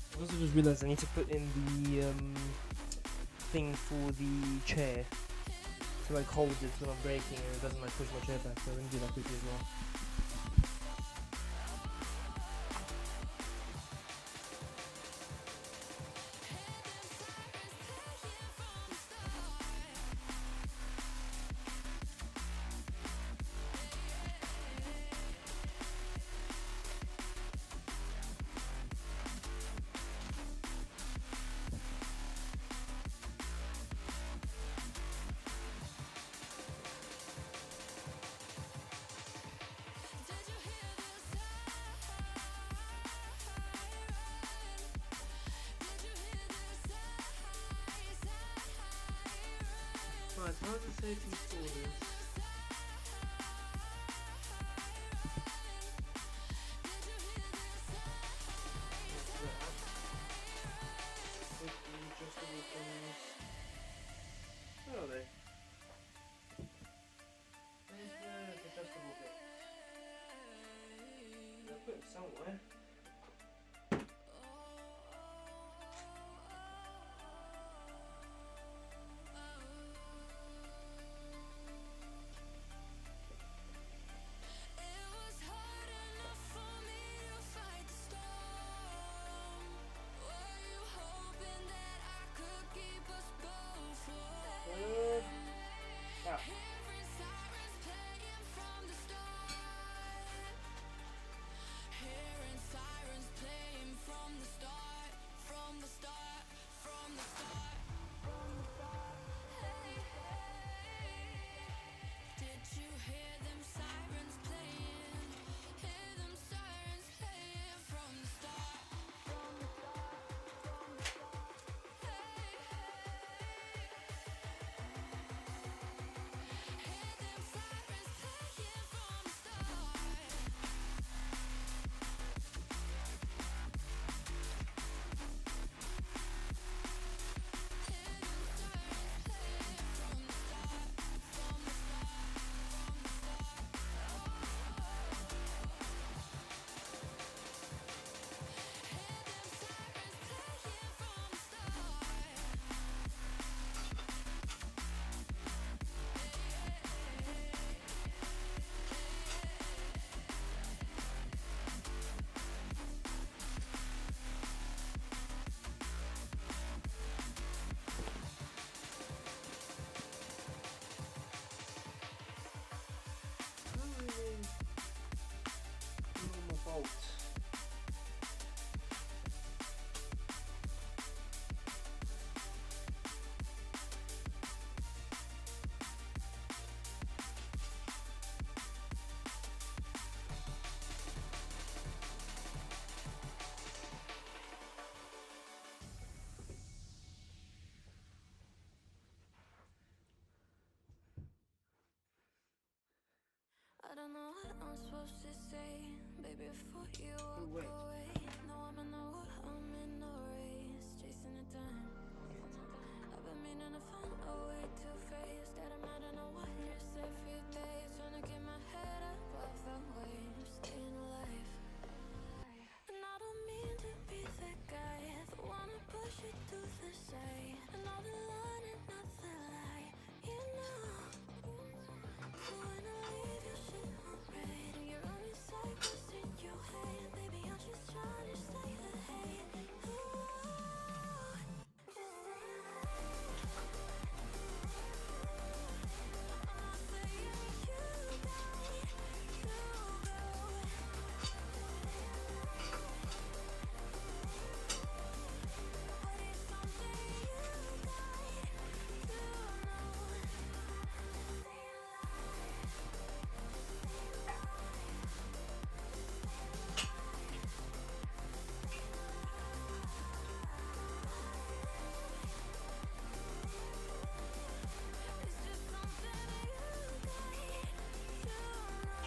[SPEAKER 5] I also just realised I need to put in the thing for the chair to like hold it when I'm braking and it doesn't like push my chair back, so I'm going to do that quickly as well. Right, how does it say to install this? Where are they? Where's the adjustable bit? I put it somewhere. Yeah. Alt.
[SPEAKER 3] I don't know what I'm supposed to say, baby, before you walk
[SPEAKER 5] wait.
[SPEAKER 3] away. No, I'm in the war, I'm in no race, chasing the time. I've been meaning to find a way to face that I'm not in a wires every day, trying to get my head up off the waves, staying alive. And I don't mean to be that guy, the one to push you to the side. Another line and nothing lie, you know. So when I leave your shit on red and you're on your cycles in your head, baby, I'm just trying to stay ahead. Ooh, just stay alive. I'm not saying you die, you go. But it's something you got to know. Stay alive. It's just something you got to know.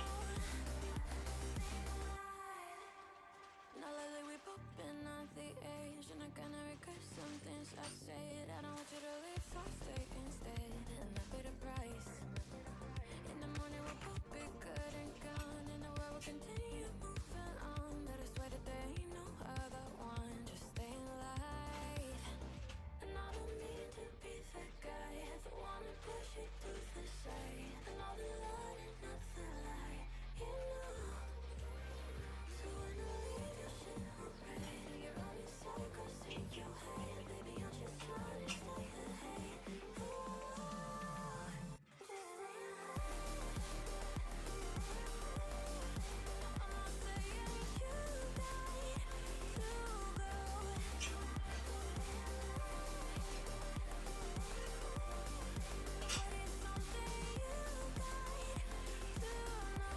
[SPEAKER 3] Now lately we popping at the age, and I kinda regret some things I said. I don't want you to leave, so stay instead, and I pay the price. In the morning we'll both be good and gone, and the world will continue moving on. But I swear that there ain't no other one, just stay alive. And I don't mean to be that guy, the one to push you to the side. Another line and nothing lie, you know. So when I leave your shit on red and you're on your cycles in your head, baby, I'm just trying to stay ahead. Ooh, just stay alive. I'm not saying you die, you go. But it's something you got to know. Stay alive.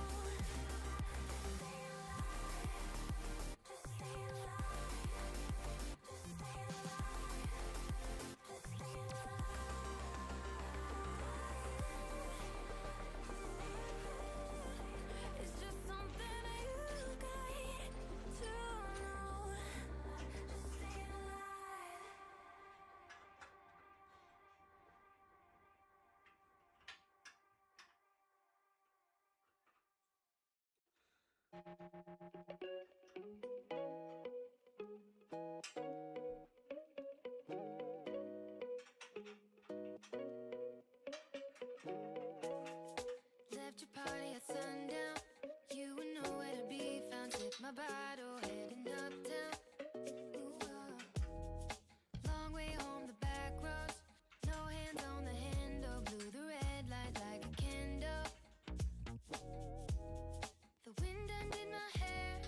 [SPEAKER 3] Just stay alive. Just stay alive. Just stay alive. It's just something you got to know. Just stay alive. Left your party at sundown. You were nowhere to be found. Took my bottle, heading uptown. Ooh, long way home, the back roads. No hands on the handle. Blew the red light like a candle. The wind undid my hair.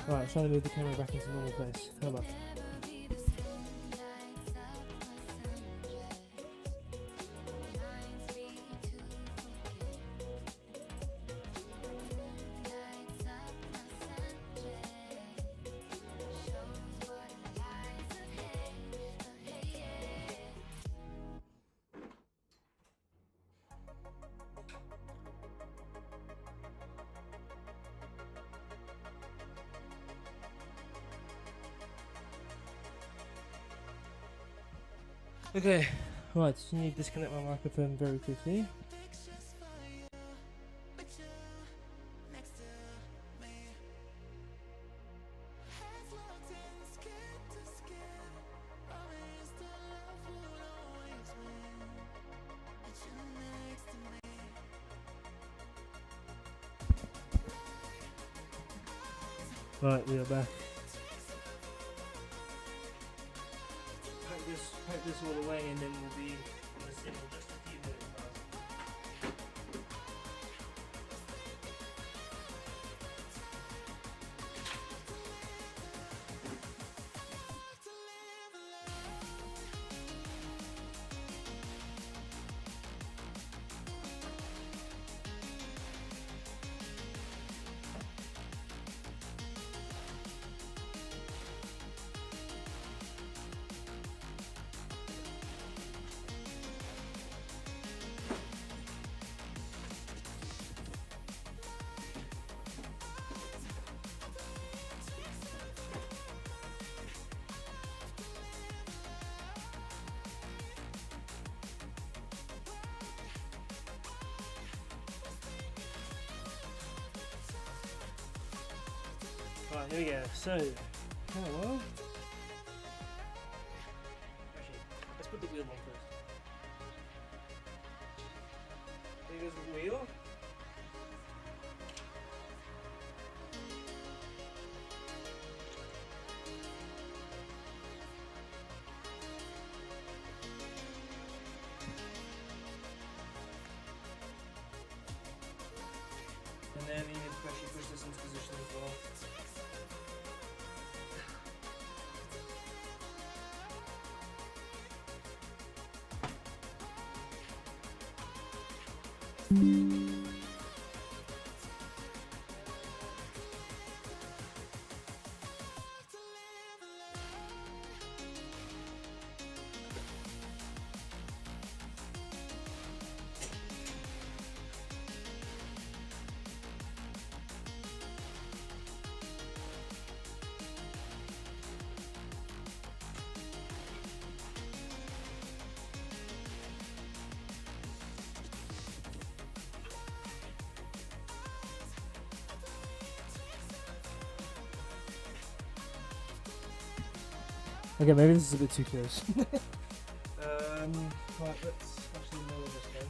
[SPEAKER 2] Right, trying to move the camera back into normal place. How about? Okay, right, so you need to disconnect my microphone very quickly. Right, we are back. Pack this all away and then we'll be on the sim in just a few minutes, guys. Right, here we go. So, hello. Actually, let's put the wheel on first. Here goes the wheel. And then you need to actually push this into position as well. Okay, maybe this is a bit too close. Right, let's actually lower this then.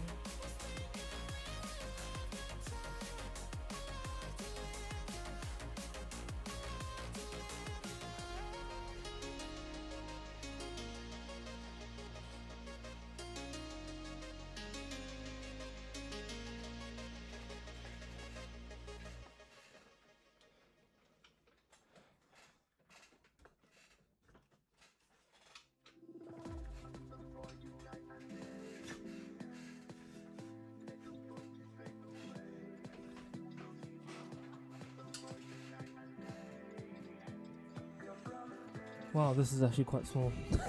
[SPEAKER 2] Wow, this is actually quite small. It's a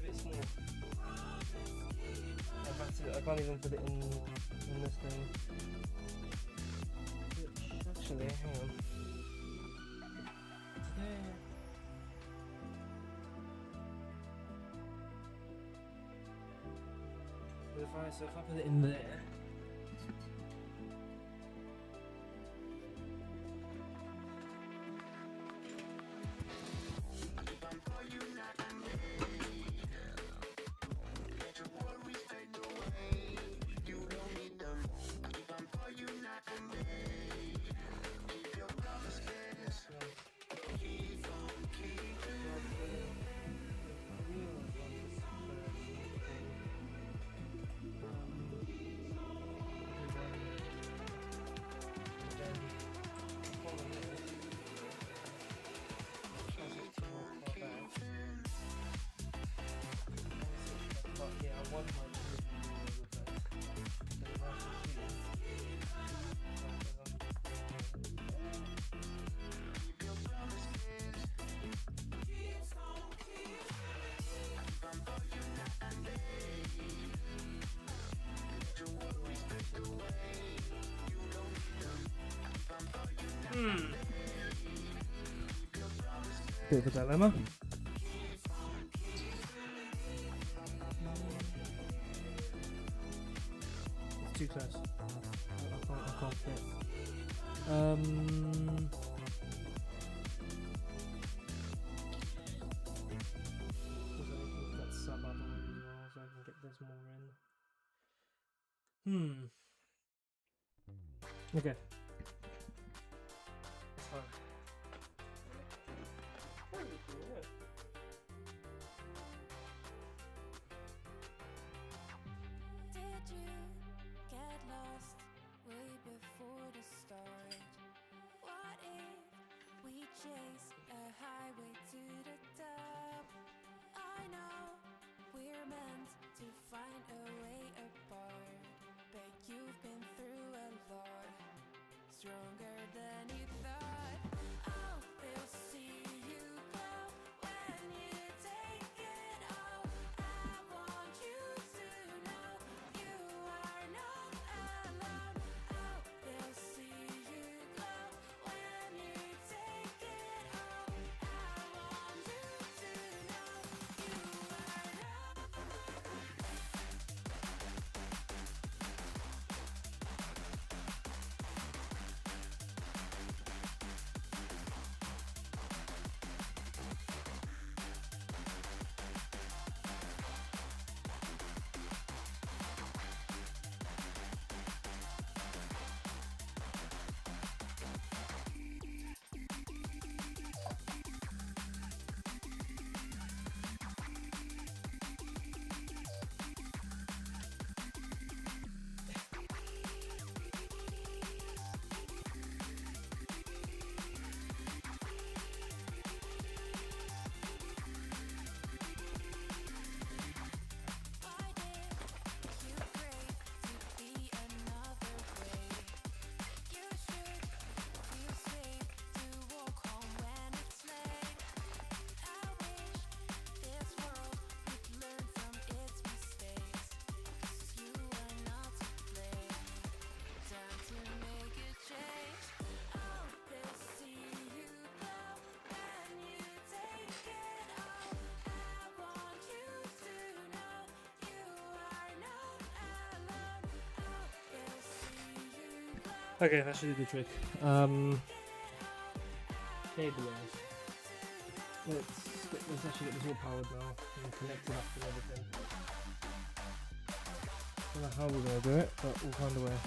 [SPEAKER 2] bit small.
[SPEAKER 5] can't even put it in this thing. Which, actually, hang on. So if I put it in there. Bit of a dilemma. It's too close. I can't fit. Let's sub up as well so I can get this more in. Okay. It's fine.
[SPEAKER 3] Did you get lost way before the start? What if we chase a highway to the top? I know we're meant to find a way apart, but you've been through a lot, stronger than you thought. Oh, they'll see you glow when you take it all. I want you to know you are not alone. Oh, they'll see you glow when you take it all. I want you to know you are not. Why did you crave to be another way? You should feel safe to walk home when it's late. I wish this world could learn from its mistakes, 'cause you are not to blame. Time to make a change. Oh, they'll see you glow when you take it all. I want you to know you are not alone. Oh, they'll see you glow.
[SPEAKER 5] Okay, that should do the trick. Stabilize. Let's actually get this all powered now and connected up and everything. Don't know how we're gonna do it, but we'll find a way.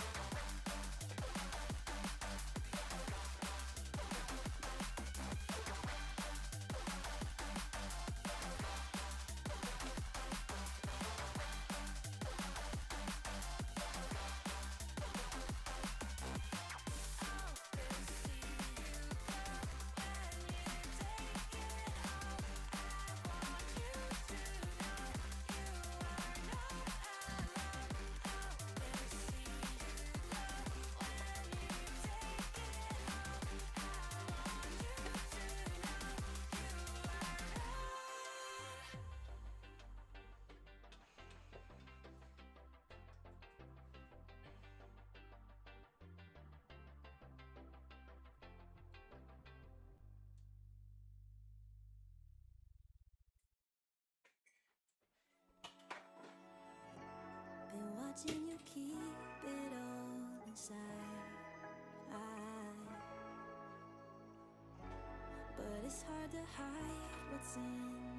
[SPEAKER 3] it's hard to hide what's in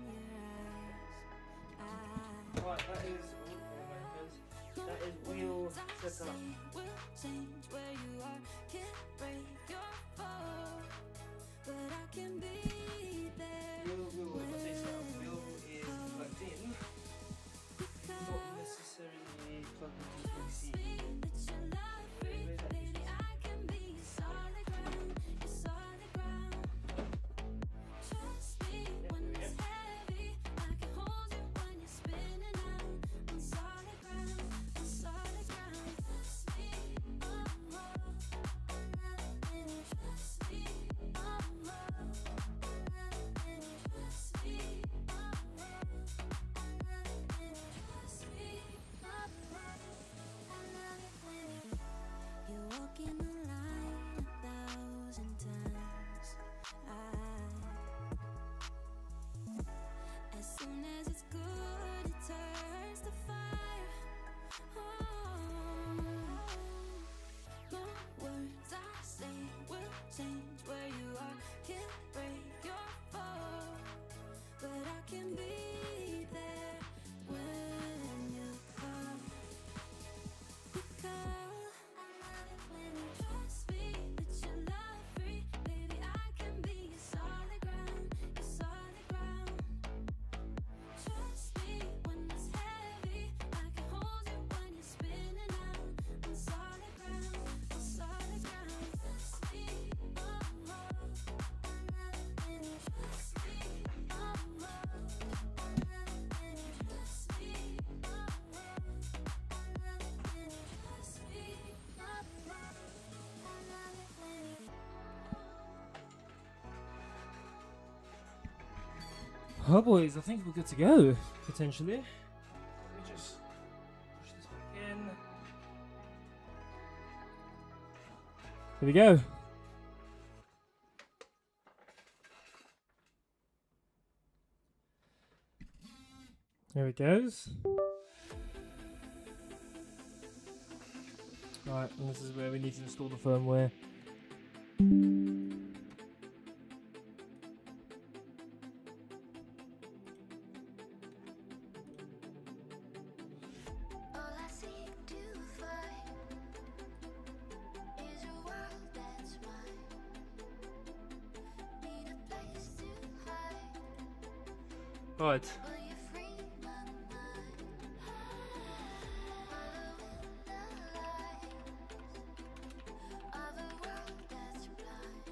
[SPEAKER 3] your eyes.
[SPEAKER 5] Right, that is wheel set up.
[SPEAKER 3] Will change where you are, can't break your fall, but I can be there.
[SPEAKER 5] Wheel is plugged in, not necessarily plugged into the PC.
[SPEAKER 3] That you're love free, baby, I can be your solid ground, your solid ground. Trust me when it's heavy, I can hold you when you're spinning out. On solid ground, on solid ground. Trust me, oh, trust me, oh, trust me, you're walking the line 1,000 times. As soon as it's good, it turns to fire. No words I say will change where you are. Can't break your fall, but I can be there when you call. Trust me that you're love free, baby, I can be your solid ground, your solid ground. Trust me when it's heavy, I can hold you when you're spinning out. On solid ground, on solid ground. Trust me, oh, trust me, oh, trust me, oh,
[SPEAKER 2] Oh boys, I think we're good to go, potentially. Let me just push this back in. Here we go. There it goes. Right, and this is where we need to install the firmware.
[SPEAKER 3] all I seek to find is a world that's mine. Need a place to hide.
[SPEAKER 2] Right.
[SPEAKER 3] Will you free my mind? Follow the lights of a world that's blind.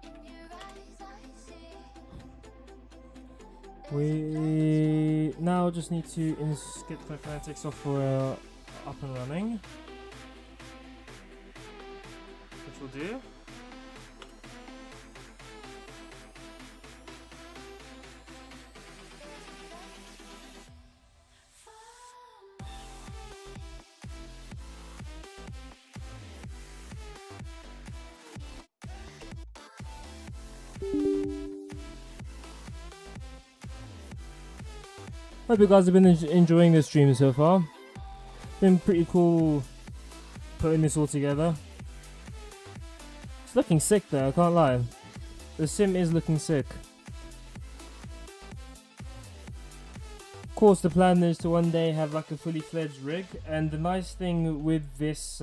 [SPEAKER 3] In your eyes I see.
[SPEAKER 2] We now just need to get the Fanatec software up and running, which will do. Hope you guys have been enjoying this stream so far. Been pretty cool putting this all together. It's looking sick though, I can't lie. The sim is looking sick. Of course, the plan is to one day have like a fully fledged rig, and the nice thing with this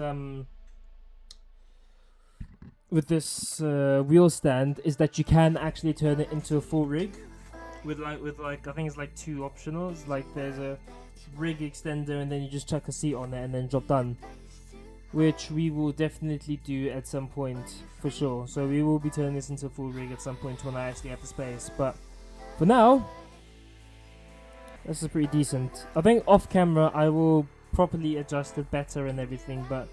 [SPEAKER 2] wheel stand is that you can actually turn it into a full rig. With like I think it's like 2 optionals. Like there's a rig extender, and then you just chuck a seat on it, and then job done. Which we will definitely do at some point for sure. So we will be turning this into a full rig at some point when I actually have the space. But for now, this is pretty decent. I think off camera I will properly adjust it better and everything. But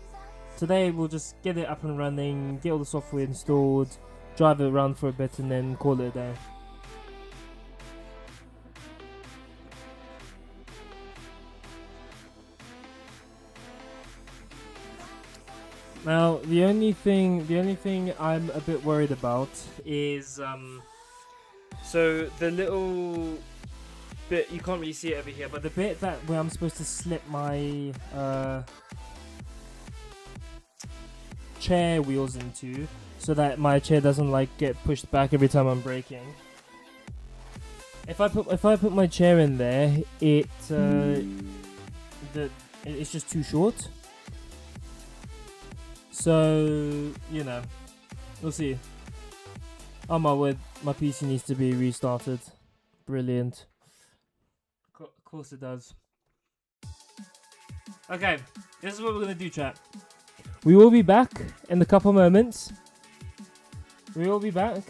[SPEAKER 2] today we'll just get it up and running, get all the software installed, drive it around for a bit, and then call it a day. Now, the only thing I'm a bit worried about is so the little bit, you can't really see it over here, but the bit that where I'm supposed to slip my chair wheels into, so that my chair doesn't like get pushed back every time I'm braking. If I put my chair in there, it's just too short. So you know, we'll see. Oh my word, my PC needs to be restarted. Brilliant. Of course it does. Okay, this is what we're gonna do, chat. We will be back in a couple moments. We will be back.